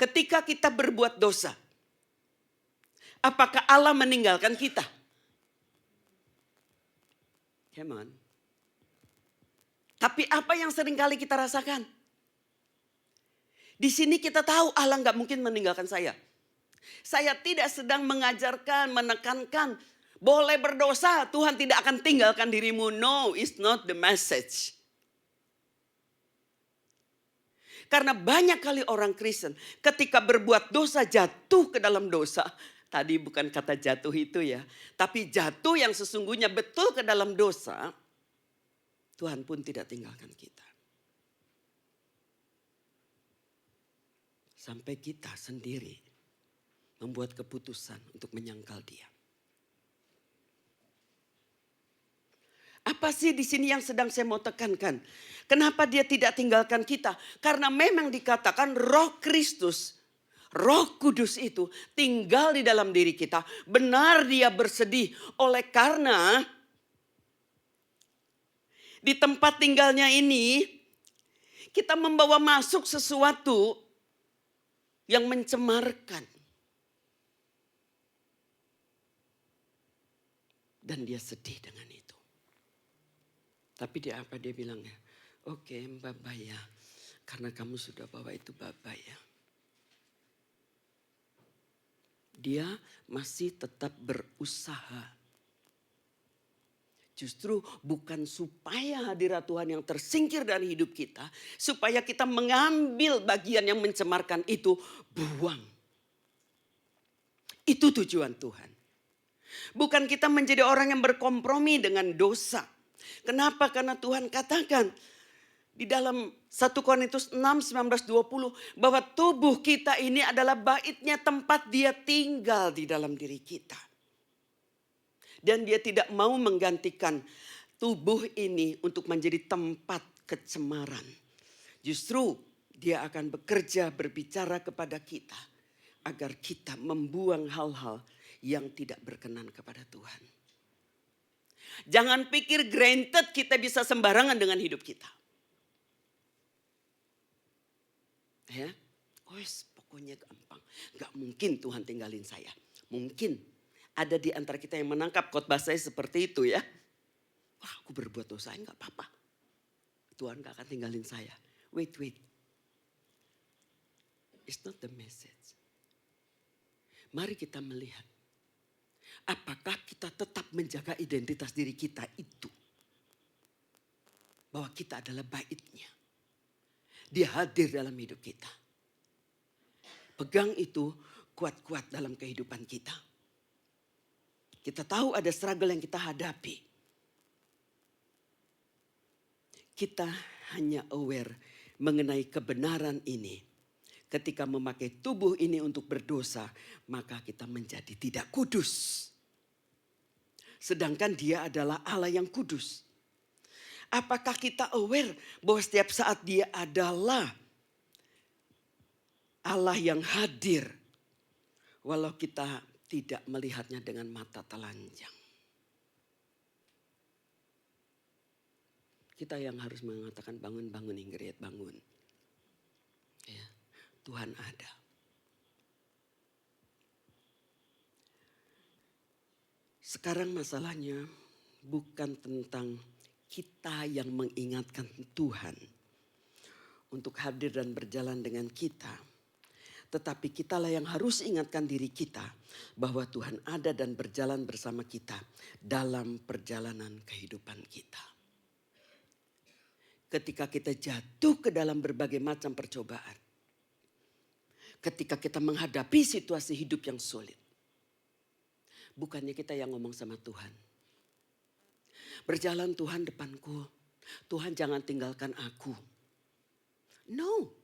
Ketika kita berbuat dosa, apakah Allah meninggalkan kita? Come on. Tapi apa yang seringkali kita rasakan? Di sini kita tahu Allah nggak mungkin meninggalkan saya. Saya tidak sedang mengajarkan, menekankan. Boleh berdosa, Tuhan tidak akan tinggalkan dirimu. No, it's not the message. Karena banyak kali orang Kristen ketika berbuat dosa jatuh ke dalam dosa. Tadi bukan kata jatuh itu ya. Tapi jatuh yang sesungguhnya betul ke dalam dosa. Tuhan pun tidak tinggalkan kita. Sampai kita sendiri membuat keputusan untuk menyangkal Dia. Apa sih di sini yang sedang saya mau tekankan? Kenapa Dia tidak tinggalkan kita? Karena memang dikatakan Roh Kristus, Roh Kudus itu tinggal di dalam diri kita. Benar Dia bersedih oleh karena di tempat tinggalnya ini kita membawa masuk sesuatu yang mencemarkan. Dan Dia sedih dengan itu. Tapi dia apa dia bilangnya? Oke, Bapa ya. Karena kamu sudah bawa itu Bapa ya. Dia masih tetap berusaha. Justru bukan supaya hadirat Tuhan yang tersingkir dari hidup kita. Supaya kita mengambil bagian yang mencemarkan itu, buang. Itu tujuan Tuhan. Bukan kita menjadi orang yang berkompromi dengan dosa. Kenapa? Karena Tuhan katakan di dalam 1 Korintus 6, 19, 20 bahwa tubuh kita ini adalah baitnya tempat Dia tinggal di dalam diri kita. Dan Dia tidak mau menggantikan tubuh ini untuk menjadi tempat kecemaran. Justru Dia akan bekerja berbicara kepada kita agar kita membuang hal-hal yang tidak berkenan kepada Tuhan. Jangan pikir granted kita bisa sembarangan dengan hidup kita. Ya, pokoknya gampang. Gak mungkin Tuhan tinggalin saya. Mungkin ada di antara kita yang menangkap khotbah saya seperti itu ya. Wah, aku berbuat dosa, gak apa-apa. Tuhan gak akan tinggalin saya. Wait. It's not the message. Mari kita melihat. Apakah kita tetap menjaga identitas diri kita itu? Bahwa kita adalah baitnya. Dia hadir dalam hidup kita. Pegang itu kuat-kuat dalam kehidupan kita. Kita tahu ada struggle yang kita hadapi. Kita hanya aware mengenai kebenaran ini. Ketika memakai tubuh ini untuk berdosa, maka kita menjadi tidak kudus. Sedangkan Dia adalah Allah yang kudus. Apakah kita aware bahwa setiap saat Dia adalah Allah yang hadir, walau kita tidak melihatnya dengan mata telanjang? Kita yang harus mengatakan bangun Ingrid, bangun. Ya, Tuhan ada. Sekarang masalahnya bukan tentang kita yang mengingatkan Tuhan untuk hadir dan berjalan dengan kita. Tetapi kitalah yang harus ingatkan diri kita bahwa Tuhan ada dan berjalan bersama kita dalam perjalanan kehidupan kita. Ketika kita jatuh ke dalam berbagai macam percobaan. Ketika kita menghadapi situasi hidup yang sulit. Bukannya kita yang ngomong sama Tuhan. Berjalan Tuhan depanku. Tuhan jangan tinggalkan aku. No.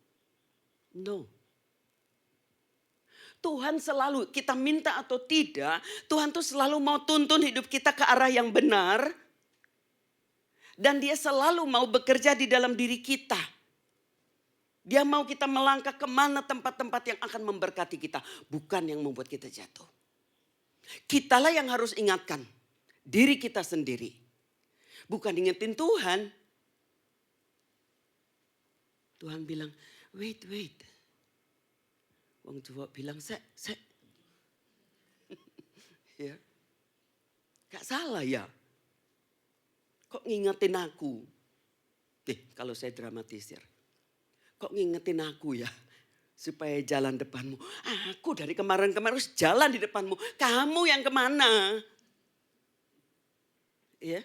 Tuhan selalu, kita minta atau tidak, Tuhan tuh selalu mau tuntun hidup kita ke arah yang benar. Dan dia selalu mau bekerja di dalam diri kita. Dia mau kita melangkah kemana tempat-tempat yang akan memberkati kita. Bukan yang membuat kita jatuh. Kitalah yang harus ingatkan diri kita sendiri. Bukan ingetin Tuhan. Tuhan bilang, wait. Wong Jawa bilang, sek. Ya. Gak salah ya. Kok ngingetin aku? Kalau saya dramatisir. Kok ngingetin aku ya? Supaya jalan depanmu. Aku dari kemarin-kemarin harus jalan di depanmu. Kamu yang kemana? Ya.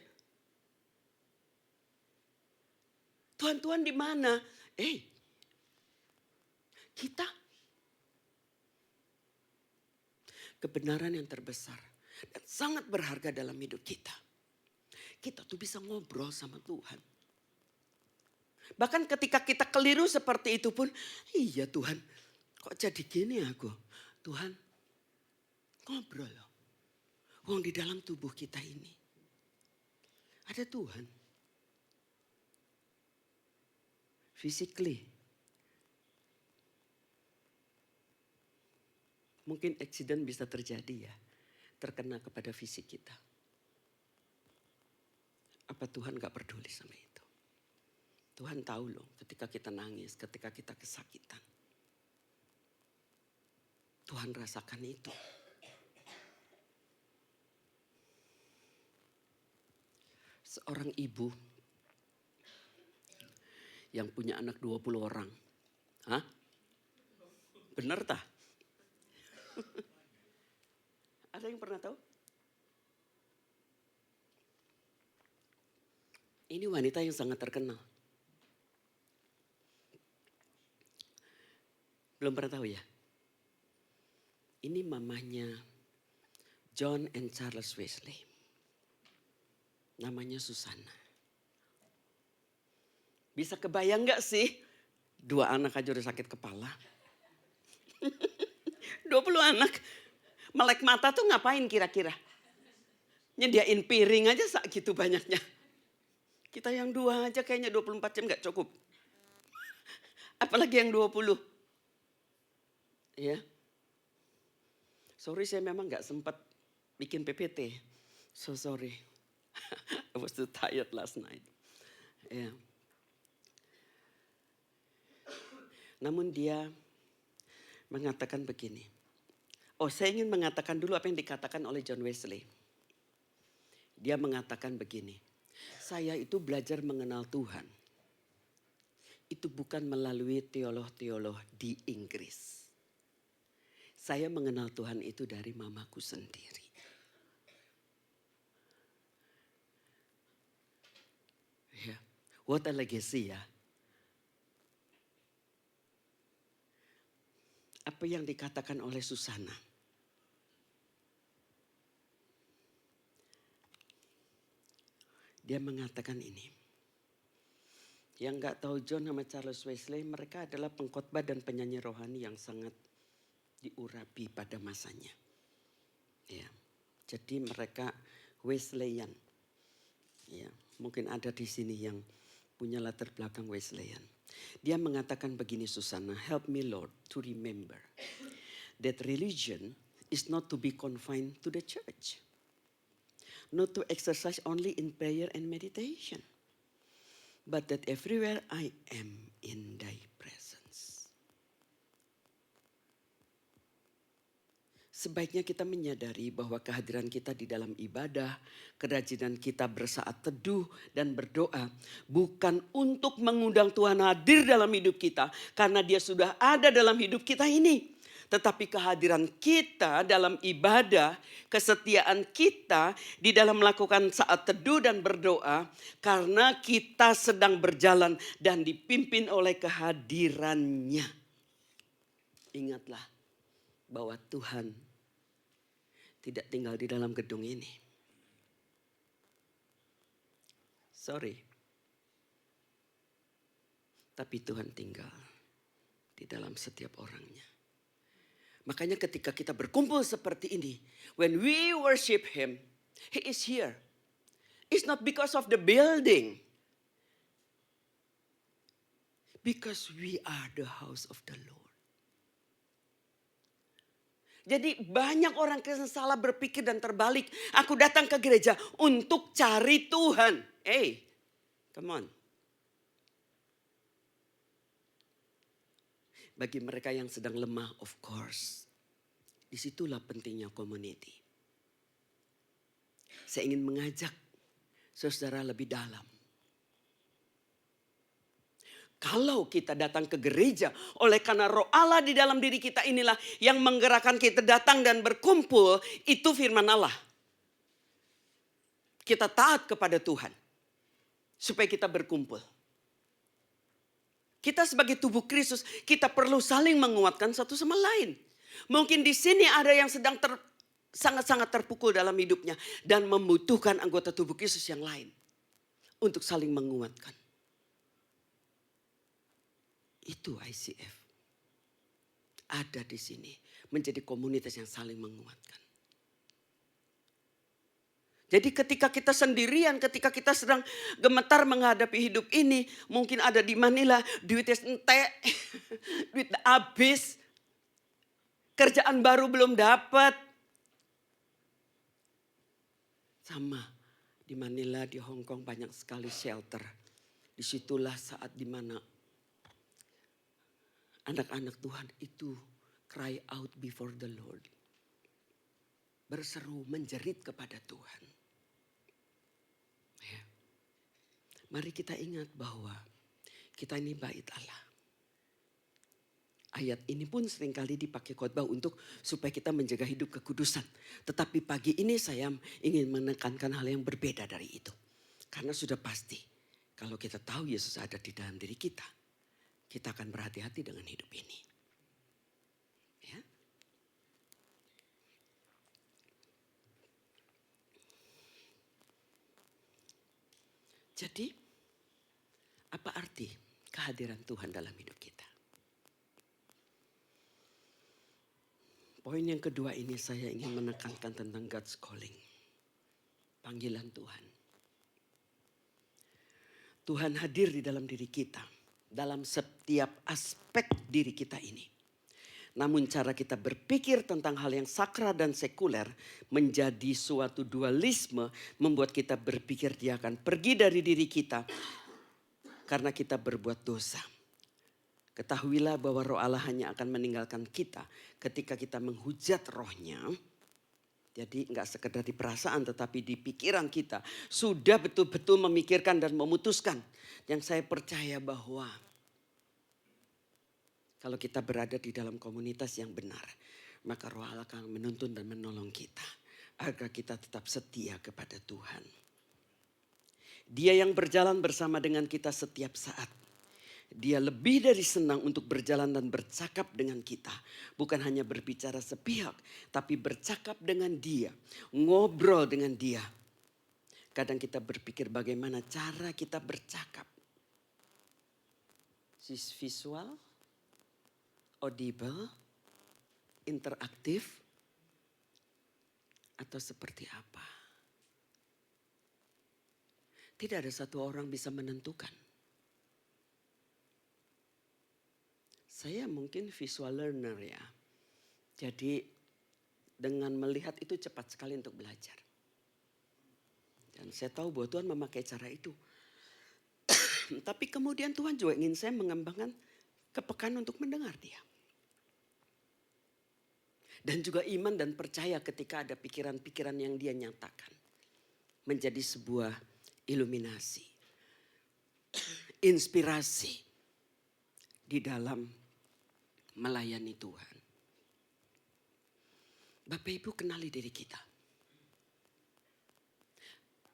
Tuhan di mana? Kita. Kebenaran yang terbesar dan sangat berharga dalam hidup kita. Kita tuh bisa ngobrol sama Tuhan. Bahkan ketika kita keliru seperti itu pun, iya Tuhan, kok jadi gini aku? Tuhan, ngobrol loh. Wong di dalam tubuh kita ini ada Tuhan. Physically. Mungkin accident bisa terjadi ya, terkena kepada fisik kita. Apa Tuhan gak peduli sama itu? Tuhan tahu loh ketika kita nangis, ketika kita kesakitan. Tuhan rasakan itu. Seorang ibu yang punya anak 20 orang. Hah? Bener tah? Ada yang pernah tahu? Ini wanita yang sangat terkenal. Belum pernah tahu ya? Ini mamanya John and Charles Wesley. Namanya Susana. Bisa kebayang gak sih? 2 anak aja udah sakit kepala. 20 anak. Melek mata tuh ngapain kira-kira? Nyediain piring aja gitu banyaknya. Kita yang 2 aja kayaknya 24 jam gak cukup. Apalagi yang 20. Ya. Sorry saya memang gak sempat bikin PPT. So sorry. I was too tired last night. Ya. Namun dia mengatakan begini. Saya ingin mengatakan dulu apa yang dikatakan oleh John Wesley. Dia mengatakan begini. Saya itu belajar mengenal Tuhan. Itu bukan melalui teolog-teolog di Inggris. Saya mengenal Tuhan itu dari mamaku sendiri. Ya, what a legacy ya. Apa yang dikatakan oleh Susana. Dia mengatakan ini. Yang gak tahu John sama Charles Wesley, mereka adalah pengkhotbah dan penyanyi rohani yang sangat diurapi pada masanya. Ya, jadi mereka Wesleyan. Ya, mungkin ada di sini yang punya latar belakang Wesleyan. Dia mengatakan begini Susana, help me Lord to remember that religion is not to be confined to the church. Not to exercise only in prayer and meditation. but that everywhere I am in thy presence. Sebaiknya kita menyadari bahwa kehadiran kita di dalam ibadah, kerajinan kita bersaat teduh dan berdoa bukan untuk mengundang Tuhan hadir dalam hidup kita karena dia sudah ada dalam hidup kita ini. Tetapi kehadiran kita dalam ibadah, kesetiaan kita di dalam melakukan saat teduh dan berdoa karena kita sedang berjalan dan dipimpin oleh kehadirannya. Ingatlah bahwa Tuhan tidak tinggal di dalam gedung ini. Sorry. Tapi Tuhan tinggal di dalam setiap orangnya. Makanya ketika kita berkumpul seperti ini, when we worship Him, He is here. It's not because of the building. Because we are the house of the Lord. Jadi banyak orang Kristen salah berpikir dan terbalik. Aku datang ke gereja untuk cari Tuhan. Hey, come on. Bagi mereka yang sedang lemah, of course. Disitulah pentingnya community. Saya ingin mengajak saudara lebih dalam. Kalau kita datang ke gereja oleh karena roh Allah di dalam diri kita inilah yang menggerakkan kita datang dan berkumpul, itu firman Allah. Kita taat kepada Tuhan supaya kita berkumpul. Kita sebagai tubuh Kristus, kita perlu saling menguatkan satu sama lain. Mungkin di sini ada yang sedang sangat-sangat terpukul dalam hidupnya dan membutuhkan anggota tubuh Kristus yang lain untuk saling menguatkan. Itu ICF. Ada di sini menjadi komunitas yang saling menguatkan. Jadi ketika kita sendirian, ketika kita sedang gemetar menghadapi hidup ini, mungkin ada di Manila, duitnya entek, duit habis, kerjaan baru belum dapat. Sama di Manila, di Hong Kong banyak sekali shelter. Disitulah saat dimana anak-anak Tuhan itu cry out before the Lord. Berseru, menjerit kepada Tuhan. Ya. Mari kita ingat bahwa kita ini bait Allah. Ayat ini pun seringkali dipakai khotbah untuk supaya kita menjaga hidup kekudusan. Tetapi pagi ini saya ingin menekankan hal yang berbeda dari itu. Karena sudah pasti kalau kita tahu Yesus ada di dalam diri kita, kita akan berhati-hati dengan hidup ini. Ya. Jadi, apa arti kehadiran Tuhan dalam hidup kita? Poin yang kedua ini saya ingin menekankan tentang God's calling. Panggilan Tuhan. Tuhan hadir di dalam diri kita. Dalam setiap aspek diri kita ini. Namun cara kita berpikir tentang hal yang sakral dan sekuler menjadi suatu dualisme, membuat kita berpikir dia akan pergi dari diri kita karena kita berbuat dosa. Ketahuilah bahwa roh Allah hanya akan meninggalkan kita ketika kita menghujat rohnya. Jadi enggak sekedar di perasaan tetapi di pikiran kita sudah betul-betul memikirkan dan memutuskan. Yang saya percaya bahwa kalau kita berada di dalam komunitas yang benar, maka roh Allah akan menuntun dan menolong kita agar kita tetap setia kepada Tuhan. Dia yang berjalan bersama dengan kita setiap saat. Dia lebih dari senang untuk berjalan dan bercakap dengan kita. Bukan hanya berbicara sepihak, tapi bercakap dengan dia, ngobrol dengan dia. Kadang kita berpikir bagaimana cara kita bercakap. Visual, audible, interaktif, atau seperti apa? Tidak ada satu orang bisa menentukan. Saya mungkin visual learner ya. Jadi dengan melihat itu cepat sekali untuk belajar. Dan saya tahu bahwa Tuhan memakai cara itu. Tapi kemudian Tuhan juga ingin saya mengembangkan kepekaan untuk mendengar dia. Dan juga iman dan percaya ketika ada pikiran-pikiran yang dia nyatakan. Menjadi sebuah iluminasi. Inspirasi. Di dalam melayani Tuhan. Bapak Ibu kenali diri kita.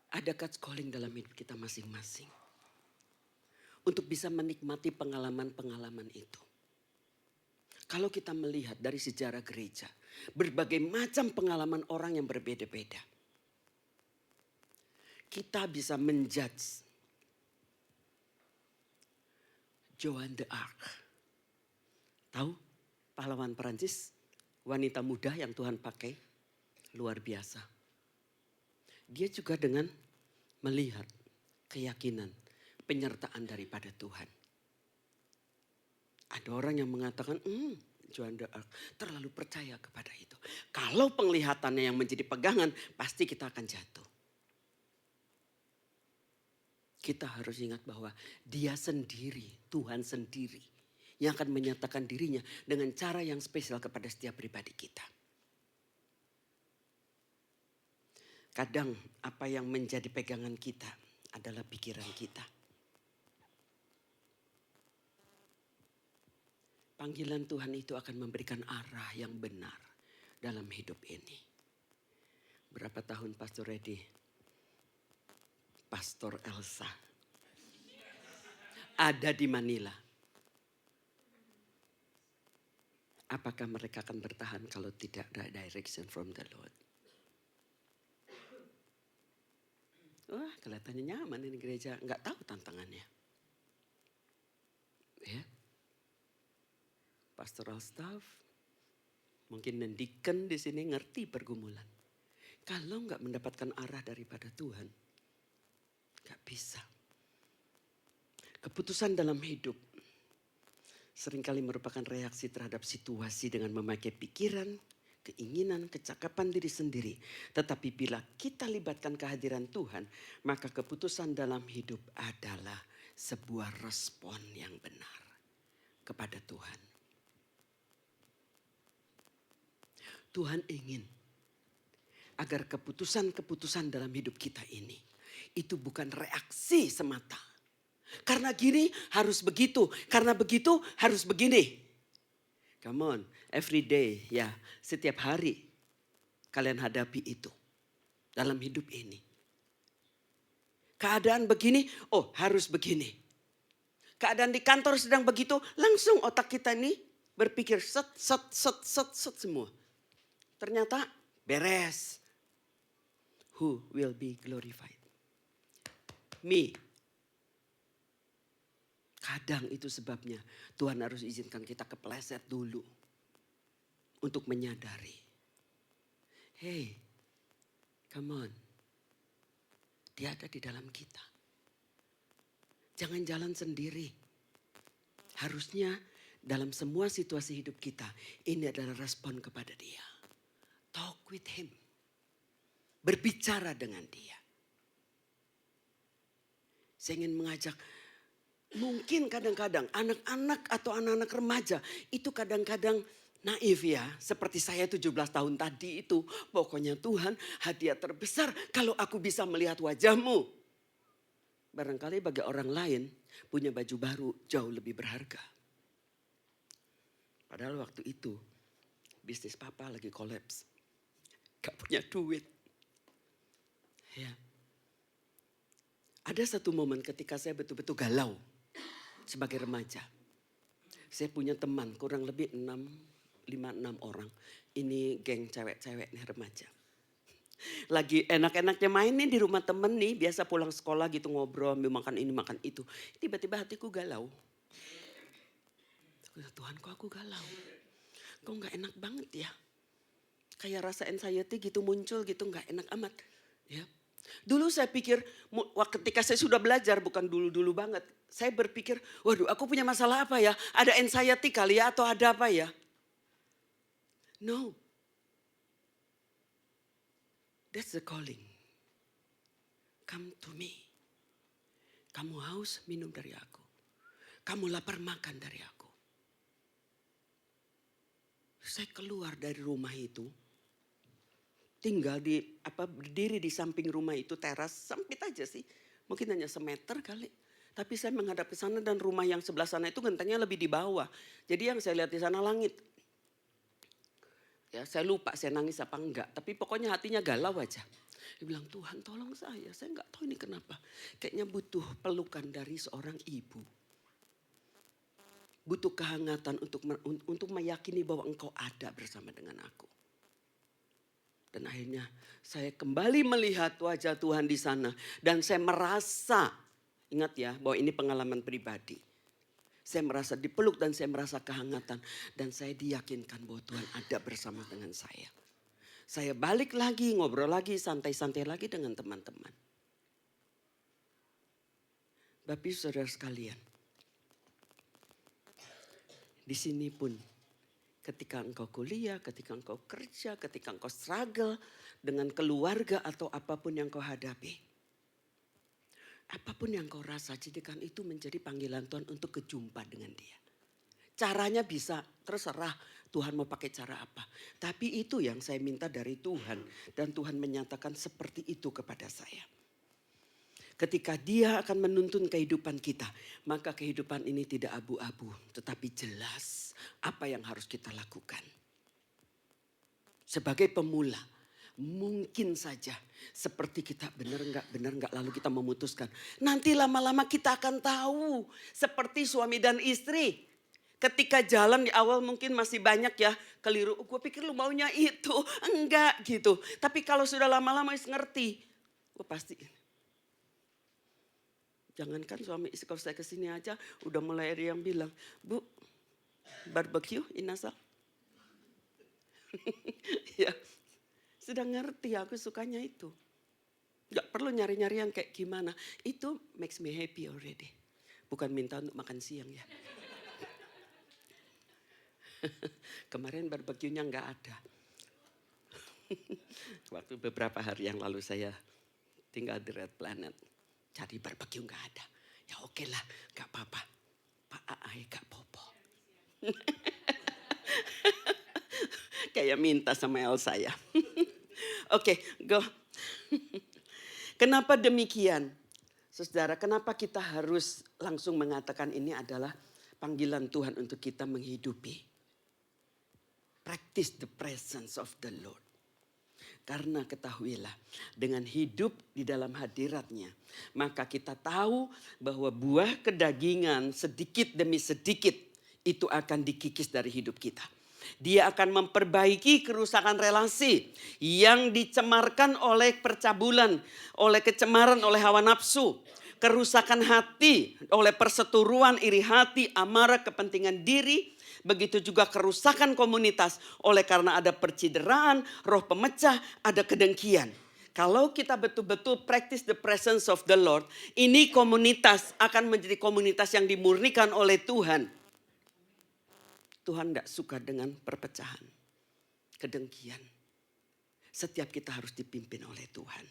Ada God's calling dalam hidup kita masing-masing. Untuk bisa menikmati pengalaman-pengalaman itu. Kalau kita melihat dari sejarah gereja, berbagai macam pengalaman orang yang berbeda-beda. Kita bisa menjudge Joan d'Arc. Tahu pahlawan Perancis, wanita muda yang Tuhan pakai, luar biasa. Dia juga dengan melihat keyakinan, penyertaan daripada Tuhan. Ada orang yang mengatakan, Joan d'Arc terlalu percaya kepada itu. Kalau penglihatannya yang menjadi pegangan, pasti kita akan jatuh. Kita harus ingat bahwa dia sendiri, Tuhan sendiri, yang akan menyatakan dirinya dengan cara yang spesial kepada setiap pribadi kita. Kadang apa yang menjadi pegangan kita adalah pikiran kita. Panggilan Tuhan itu akan memberikan arah yang benar dalam hidup ini. Berapa tahun Pastor Reddy? Pastor Elsa. Ada di Manila. Apakah mereka akan bertahan kalau tidak ada direction from the Lord? Wah, kelihatannya nyaman ini gereja. Enggak tahu tantangannya. Ya. Pastoral staff, mungkin Nendiken di sini ngerti pergumulan. Kalau enggak mendapatkan arah daripada Tuhan, enggak bisa. Keputusan dalam hidup seringkali merupakan reaksi terhadap situasi dengan memakai pikiran, keinginan, kecakapan diri sendiri. Tetapi bila kita libatkan kehadiran Tuhan, maka keputusan dalam hidup adalah sebuah respon yang benar kepada Tuhan. Tuhan ingin agar keputusan-keputusan dalam hidup kita ini itu bukan reaksi semata. Karena gini harus begitu, karena begitu harus begini. Come on, every day ya, setiap hari kalian hadapi itu dalam hidup ini. Keadaan begini, oh harus begini. Keadaan di kantor sedang begitu, langsung otak kita ini berpikir set semua. Ternyata beres. Who will be glorified? Me. Kadang itu sebabnya Tuhan harus izinkan kita kepleset dulu. Untuk menyadari. Hey, come on. Dia ada di dalam kita. Jangan jalan sendiri. Harusnya dalam semua situasi hidup kita, ini adalah respon kepada dia. Talk with him. Berbicara dengan dia. Saya ingin mengajak, mungkin kadang-kadang anak-anak atau anak-anak remaja itu kadang-kadang naif ya. Seperti saya 17 tahun tadi itu. Pokoknya Tuhan, hadiah terbesar kalau aku bisa melihat wajahmu. Barangkali bagi orang lain punya baju baru jauh lebih berharga. Padahal waktu itu bisnis papa lagi kolaps. Gak punya duit. Ya. Ada satu momen ketika saya betul-betul galau sebagai remaja. Saya punya teman kurang lebih 5-6 orang. Ini geng cewek-cewek nih remaja. Lagi enak-enaknya main nih di rumah temen nih. Biasa pulang sekolah gitu ngobrol, ambil makan ini makan itu. Tiba-tiba hatiku galau. Tuhan kok aku galau. Kok gak enak banget ya. Kayak rasa anxiety gitu muncul gitu gak enak amat. Ya. Dulu saya pikir ketika saya sudah belajar, bukan dulu-dulu banget. Saya berpikir, waduh aku punya masalah apa ya. Ada anxiety kali ya atau ada apa ya. No. That's the calling. Come to me. Kamu haus, minum dari aku. Kamu lapar, makan dari aku. Saya keluar dari rumah itu. Tinggal berdiri di samping rumah itu, teras, sempit aja sih. Mungkin hanya semeter kali. Tapi saya menghadap ke sana dan rumah yang sebelah sana itu gentengnya lebih di bawah. Jadi yang saya lihat di sana langit. Ya, saya lupa saya nangis apa enggak. Tapi pokoknya hatinya galau aja. Dia bilang, Tuhan tolong saya enggak tahu ini kenapa. Kayaknya butuh pelukan dari seorang ibu. Butuh kehangatan untuk meyakini bahwa engkau ada bersama dengan aku. Dan akhirnya saya kembali melihat wajah Tuhan di sana. Dan saya merasa, ingat ya bahwa ini pengalaman pribadi. Saya merasa dipeluk dan saya merasa kehangatan. Dan saya diyakinkan bahwa Tuhan ada bersama dengan saya. Saya balik lagi, ngobrol lagi, santai-santai lagi dengan teman-teman. Bapak Ibu Saudara sekalian. Di sini pun ketika engkau kuliah, ketika engkau kerja, ketika engkau struggle dengan keluarga atau apapun yang kau hadapi. Apapun yang kau rasa, jadikan itu menjadi panggilan Tuhan untuk kejumpa dengan dia. Caranya bisa terserah Tuhan mau pakai cara apa. Tapi itu yang saya minta dari Tuhan. Dan Tuhan menyatakan seperti itu kepada saya. Ketika dia akan menuntun kehidupan kita, maka kehidupan ini tidak abu-abu, tetapi jelas apa yang harus kita lakukan. Sebagai pemula, mungkin saja seperti kita benar enggak lalu kita memutuskan. Nanti lama-lama kita akan tahu seperti suami dan istri. Ketika jalan di awal mungkin masih banyak ya keliru. Gue pikir lu maunya itu, enggak gitu. Tapi kalau sudah lama-lama ngerti, gue pasti. Jangankan suami istri, kalau saya kesini aja udah mulai ada yang bilang, Bu, barbecue inasal. Ya, sudah ngerti aku sukanya itu. Gak perlu nyari-nyari yang kayak gimana. Itu makes me happy already. Bukan minta untuk makan siang ya. Kemarin barbeque-nya gak ada. Waktu beberapa hari yang lalu saya tinggal di Red Planet. Cari barbeque gak ada. Ya oke lah, gak apa-apa. Pak Aai gak popo. Kayak minta sama Elsa ya. Oke, go. Kenapa demikian? Saudara, kenapa kita harus langsung mengatakan ini adalah panggilan Tuhan untuk kita menghidupi. Practice the presence of the Lord. Karena ketahuilah dengan hidup di dalam hadiratnya. Maka kita tahu bahwa buah kedagingan sedikit demi sedikit itu akan dikikis dari hidup kita. Dia akan memperbaiki kerusakan relasi yang dicemarkan oleh percabulan, oleh kecemaran, oleh hawa nafsu. Kerusakan hati oleh perseteruan, iri hati, amarah, kepentingan diri. Begitu juga kerusakan komunitas oleh karena ada percideraan, roh pemecah, ada kedengkian. Kalau kita betul-betul practice the presence of the Lord, ini komunitas akan menjadi komunitas yang dimurnikan oleh Tuhan. Tuhan tidak suka dengan perpecahan, kedengkian. Setiap kita harus dipimpin oleh Tuhan.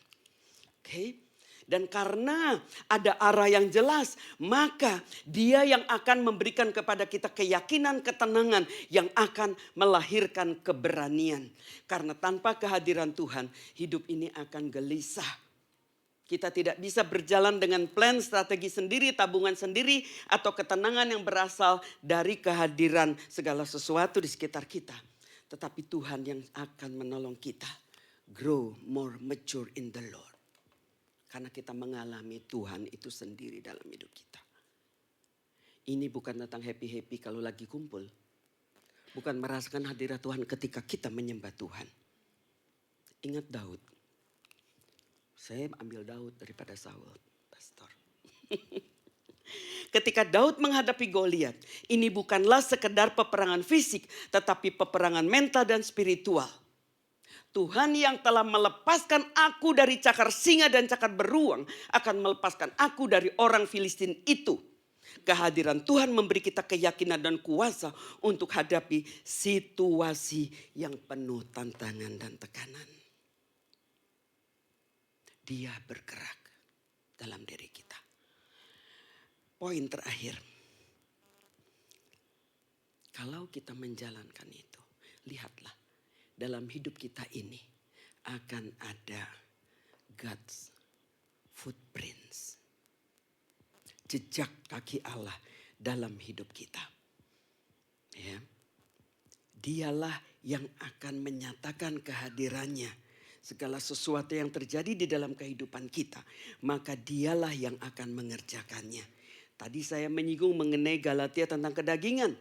Oke? Dan karena ada arah yang jelas, maka dia yang akan memberikan kepada kita keyakinan, ketenangan yang akan melahirkan keberanian. Karena tanpa kehadiran Tuhan, hidup ini akan gelisah. Kita tidak bisa berjalan dengan plan, strategi sendiri, tabungan sendiri, atau ketenangan yang berasal dari kehadiran segala sesuatu di sekitar kita. Tetapi Tuhan yang akan menolong kita grow more mature in the Lord. Karena kita mengalami Tuhan itu sendiri dalam hidup kita. Ini bukan tentang happy-happy kalau lagi kumpul. Bukan merasakan hadirat Tuhan ketika kita menyembah Tuhan. Ingat Daud. Saya ambil Daud daripada Saul, pastor. Ketika Daud menghadapi Goliat, ini bukanlah sekedar peperangan fisik, tetapi peperangan mental dan spiritual. Tuhan yang telah melepaskan aku dari cakar singa dan cakar beruang akan melepaskan aku dari orang Filistin itu. Kehadiran Tuhan memberi kita keyakinan dan kuasa untuk hadapi situasi yang penuh tantangan dan tekanan. Dia bergerak dalam diri kita. poin terakhir. Kalau kita menjalankan itu, lihatlah dalam hidup kita ini akan ada God's footprints. Jejak kaki Allah dalam hidup kita. Ya. Dialah yang akan menyatakan kehadirannya. Segala sesuatu yang terjadi di dalam kehidupan kita, maka dialah yang akan mengerjakannya. Tadi saya menyinggung mengenai Galatia tentang kedagingan.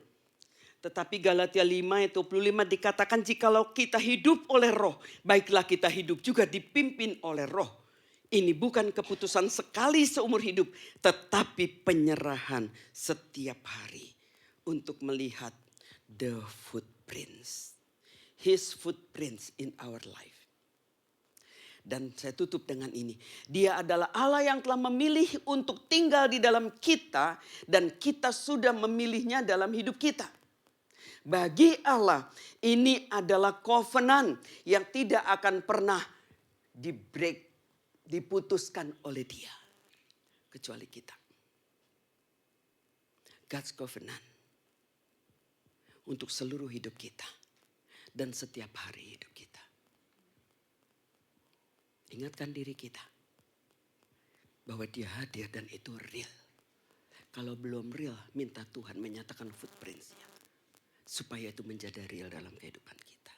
Tetapi Galatia 5:25 dikatakan jikalau kita hidup oleh roh, baiklah kita hidup juga dipimpin oleh roh. Ini bukan keputusan sekali seumur hidup, tetapi penyerahan setiap hari untuk melihat the footprints. His footprints in our life. Dan saya tutup dengan ini. Dia adalah Allah yang telah memilih untuk tinggal di dalam kita dan kita sudah memilihnya dalam hidup kita. Bagi Allah ini adalah covenant yang tidak akan pernah di-break, diputuskan oleh Dia. Kecuali kita. God's covenant. Untuk seluruh hidup kita. Dan setiap hari hidup kita. Ingatkan diri kita. Bahwa Dia hadir dan itu real. Kalau belum real, minta Tuhan menyatakan footprints-nya. Supaya itu menjadi real dalam kehidupan kita.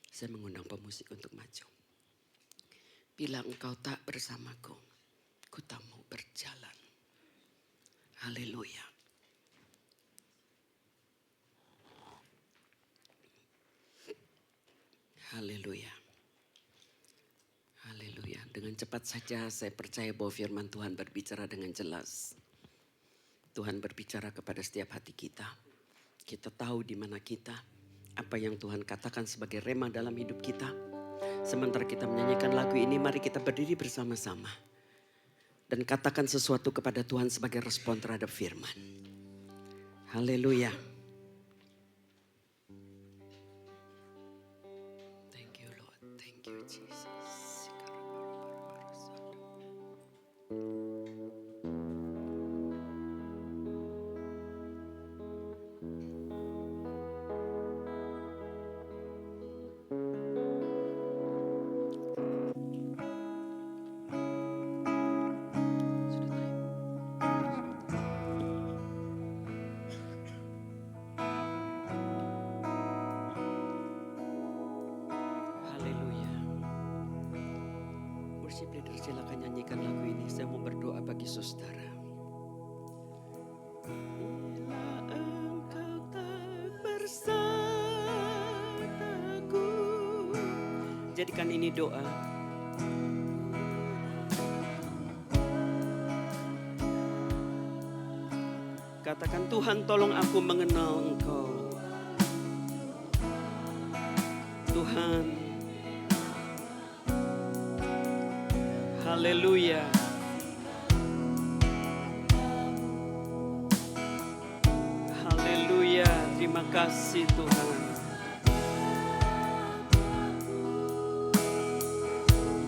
Saya mengundang pemusik untuk maju. Bila engkau tak bersamaku, ku tak mau berjalan. Haleluya. Haleluya. Haleluya. Dengan cepat saja saya percaya bahwa firman Tuhan berbicara dengan jelas. Tuhan berbicara kepada setiap hati kita. Kita tahu di mana kita, apa yang Tuhan katakan sebagai rema dalam hidup kita. Sementara kita menyanyikan lagu ini, mari kita berdiri bersama-sama. Dan katakan sesuatu kepada Tuhan sebagai respon terhadap firman. Haleluya. Thank you Lord, thank you Jesus. Worship leader silakan nyanyikan lagu ini. Saya mau berdoa bagi saudara. Bila engkau tak bersamaku. Jadikan ini doa. Katakan Tuhan tolong aku mengenal Engkau. Tuhan. Haleluya. Haleluya. Terima kasih Tuhan.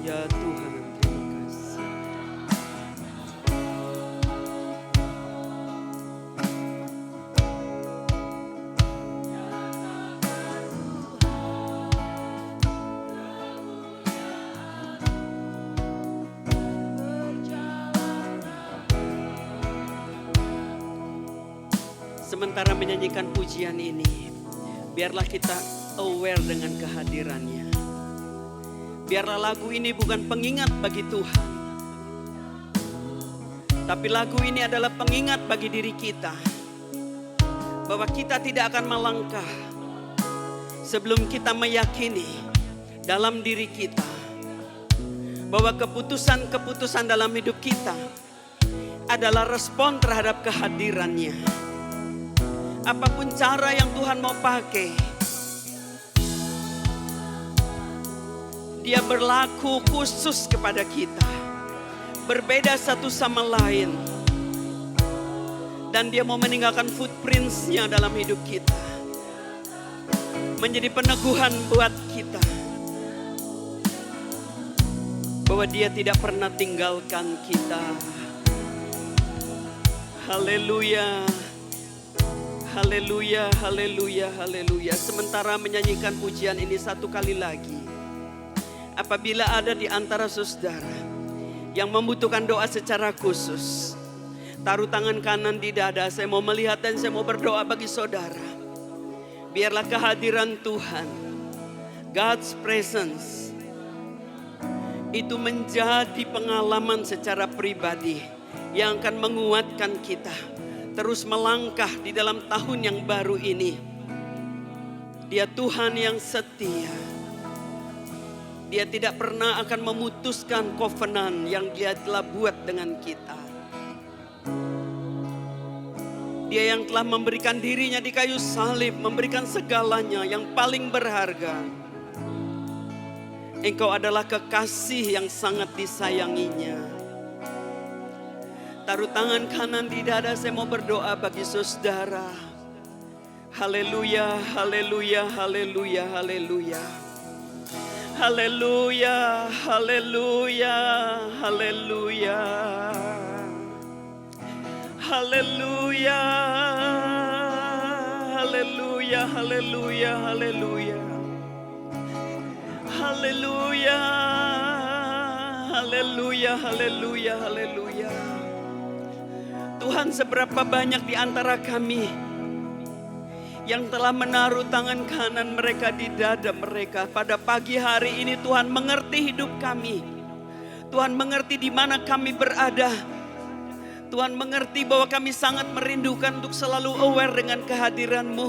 Ya Tuhan, terima kasih. Sementara menyanyikan pujian ini, biarlah kita aware dengan kehadirannya. Biarlah lagu ini bukan pengingat bagi Tuhan, tapi lagu ini adalah pengingat bagi diri kita. Bahwa kita tidak akan melangkah sebelum kita meyakini dalam diri kita. Bahwa keputusan-keputusan dalam hidup kita adalah respon terhadap kehadirannya. Apapun cara yang Tuhan mau pakai, Dia berlaku khusus kepada kita. Berbeda satu sama lain. Dan Dia mau meninggalkan footprints-nya dalam hidup kita. Menjadi peneguhan buat kita. Bahwa Dia tidak pernah tinggalkan kita. Haleluya. Haleluya, haleluya, haleluya. Sementara menyanyikan pujian ini satu kali lagi. Apabila ada di antara saudara yang membutuhkan doa secara khusus, taruh tangan kanan di dada. Saya mau melihat dan saya mau berdoa bagi saudara. Biarlah kehadiran Tuhan, God's presence, itu menjadi pengalaman secara pribadi yang akan menguatkan kita terus melangkah di dalam tahun yang baru ini. Dia Tuhan yang setia. Dia tidak pernah akan memutuskan covenant yang Dia telah buat dengan kita. Dia yang telah memberikan dirinya di kayu salib, memberikan segalanya yang paling berharga. Engkau adalah kekasih yang sangat disayanginya. Taruh tangan kanan di dada, saya mau berdoa bagi saudara. Haleluya, haleluya, haleluya, haleluya. Haleluya, haleluya, haleluya. Haleluya, haleluya, haleluya, haleluya. Haleluya, haleluya, haleluya, haleluya. Tuhan, seberapa banyak di antara kami yang telah menaruh tangan kanan mereka di dada mereka pada pagi hari ini. Tuhan mengerti hidup kami. Tuhan mengerti di mana kami berada. Tuhan mengerti bahwa kami sangat merindukan untuk selalu aware dengan kehadiran-Mu.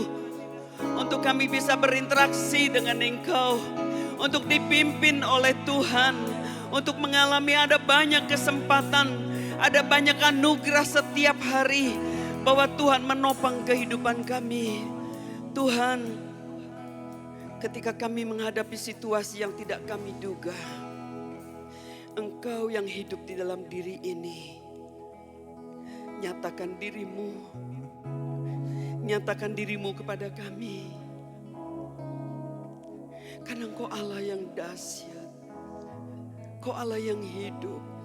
Untuk kami bisa berinteraksi dengan Engkau. Untuk dipimpin oleh Tuhan. Untuk mengalami ada banyak kesempatan. Ada banyak anugerah setiap hari bahwa Tuhan menopang kehidupan kami. Tuhan, ketika kami menghadapi situasi yang tidak kami duga, Engkau yang hidup di dalam diri ini. Nyatakan diri-Mu. Nyatakan diri-Mu kepada kami. Karena Engkau Allah yang dahsyat. Engkau Allah yang hidup.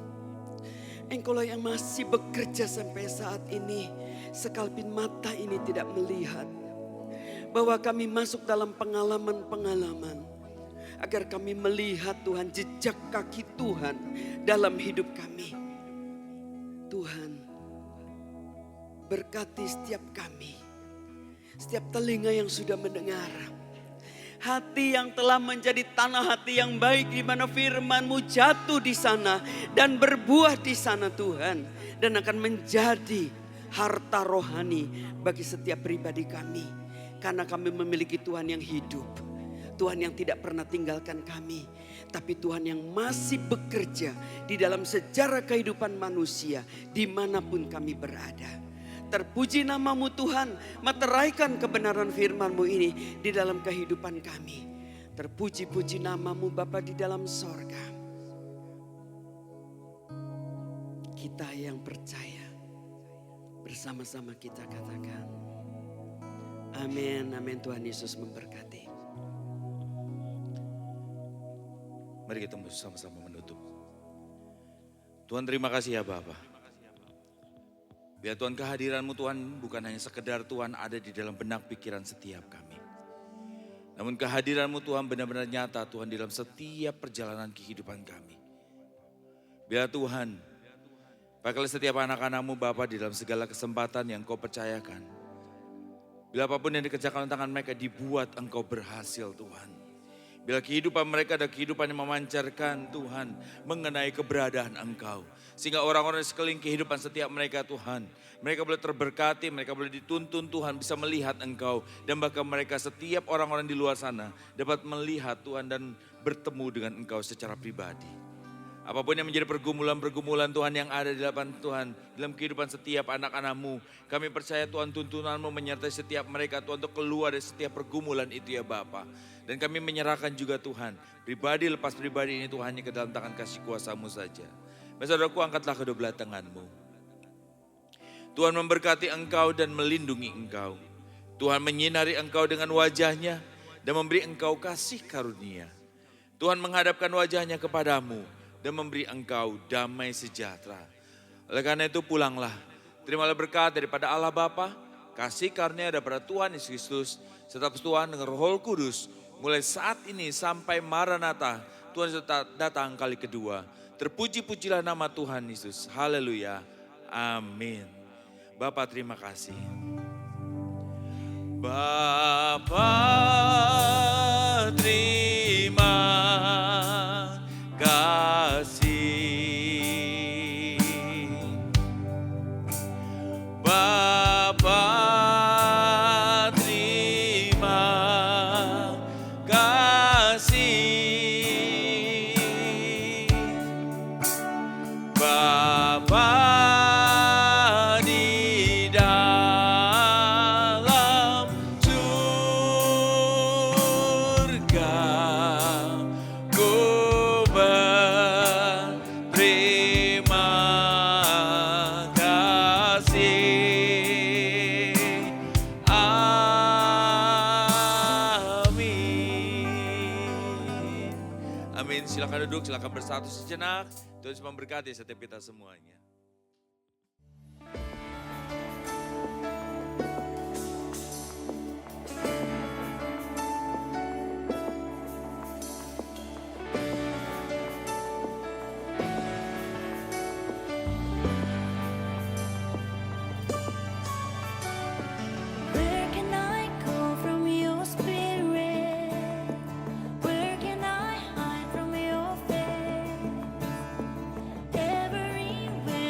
Engkaulah yang masih bekerja sampai saat ini. Sekalipun mata ini tidak melihat. Bahwa kami masuk dalam pengalaman-pengalaman. Agar kami melihat Tuhan, jejak kaki Tuhan dalam hidup kami. Tuhan, berkati setiap kami. Setiap telinga yang sudah mendengar. Hati yang telah menjadi tanah hati yang baik, di mana firman-Mu jatuh di sana dan berbuah di sana Tuhan. Dan akan menjadi harta rohani bagi setiap pribadi kami. Karena kami memiliki Tuhan yang hidup. Tuhan yang tidak pernah tinggalkan kami. Tapi Tuhan yang masih bekerja di dalam sejarah kehidupan manusia dimanapun kami berada. Terpuji nama-Mu Tuhan, meteraikan kebenaran firman-Mu ini di dalam kehidupan kami. Terpuji-puji nama-Mu Bapa di dalam sorga. Kita yang percaya, bersama-sama kita katakan, amin, amin. Tuhan Yesus memberkati. Mari kita sama-sama menutup. Tuhan, terima kasih ya Bapa. Biar Tuhan, kehadiran-Mu Tuhan bukan hanya sekedar Tuhan ada di dalam benak pikiran setiap kami. Namun kehadiran-Mu Tuhan benar-benar nyata Tuhan di dalam setiap perjalanan kehidupan kami. Biar Tuhan, pakailah setiap anak-anak-Mu Bapa di dalam segala kesempatan yang Kau percayakan. Bila apapun yang dikerjakan tangan mereka dibuat Engkau berhasil Tuhan. Bila kehidupan mereka ada kehidupan yang memancarkan Tuhan mengenai keberadaan Engkau. Sehingga orang-orang di sekeliling kehidupan setiap mereka Tuhan. Mereka boleh terberkati, mereka boleh dituntun Tuhan bisa melihat Engkau. Dan bahkan mereka setiap orang-orang di luar sana dapat melihat Tuhan dan bertemu dengan Engkau secara pribadi. Apapun yang menjadi pergumulan-pergumulan Tuhan yang ada di dalam Tuhan, dalam kehidupan setiap anak-anak-Mu, kami percaya Tuhan tuntunan-Mu menyertai setiap mereka Tuhan untuk keluar dari setiap pergumulan itu ya Bapa. Dan kami menyerahkan juga Tuhan, pribadi lepas pribadi ini Tuhan hanya ke dalam tangan kasih kuasa-Mu saja. Saudaraku, angkatlah kedua belah tangan-Mu. Tuhan memberkati engkau dan melindungi engkau. Tuhan menyinari engkau dengan wajah-Nya dan memberi engkau kasih karunia. Tuhan menghadapkan wajah-Nya kepadamu dan memberi engkau damai sejahtera. Oleh karena itu pulanglah Terimalah berkat daripada Allah Bapa, kasih karunia daripada Tuhan Yesus Kristus, serta persekutuan dengan Roh Kudus, mulai saat ini sampai Maranatha, Tuhan Yesus datang kali kedua. Terpuji-pujilah nama Tuhan Yesus. Haleluya. Amin. Bapak terima kasih. Bapa terima kasih. Bapa terima kasih. Bapa di dalam surga, ku berterima kasih. Amin. Amin. Silakan duduk, silakan bersatu sejenak. Tuhan Yesus memberkati setiap kita semuanya. Where can I go from your spirit? Where can I hide from your face? Everywhere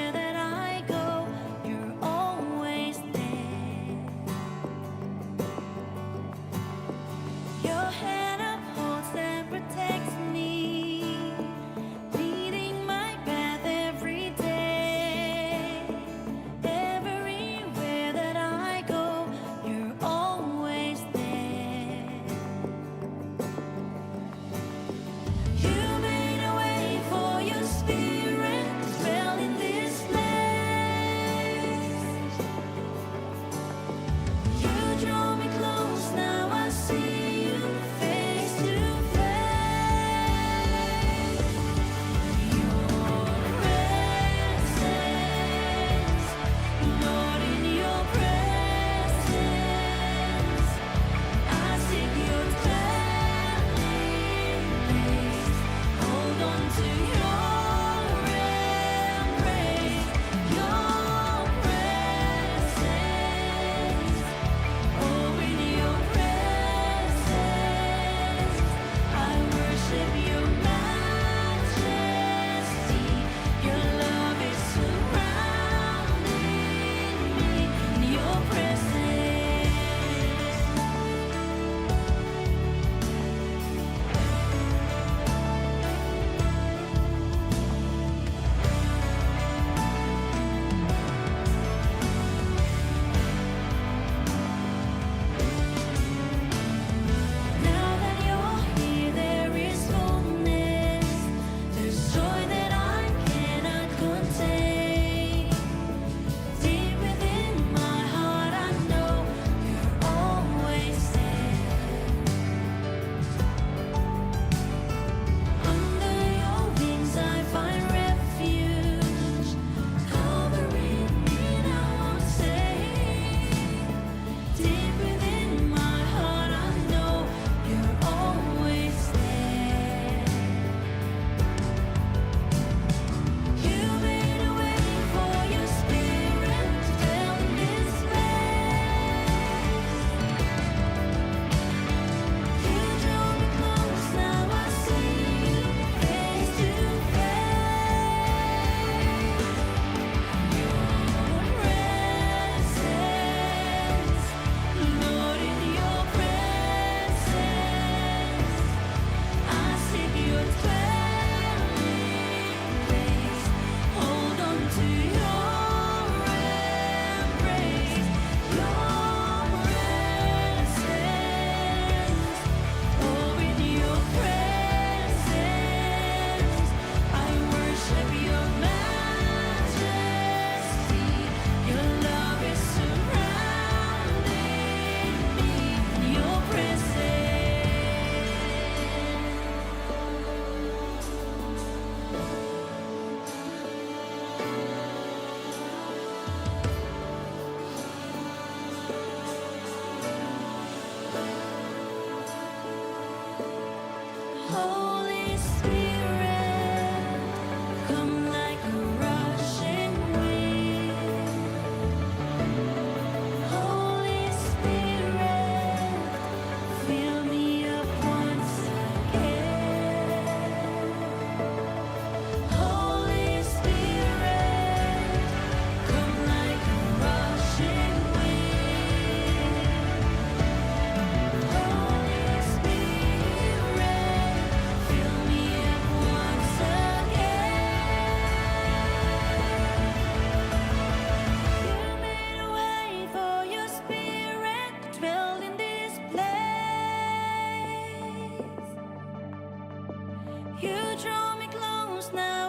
draw me close now.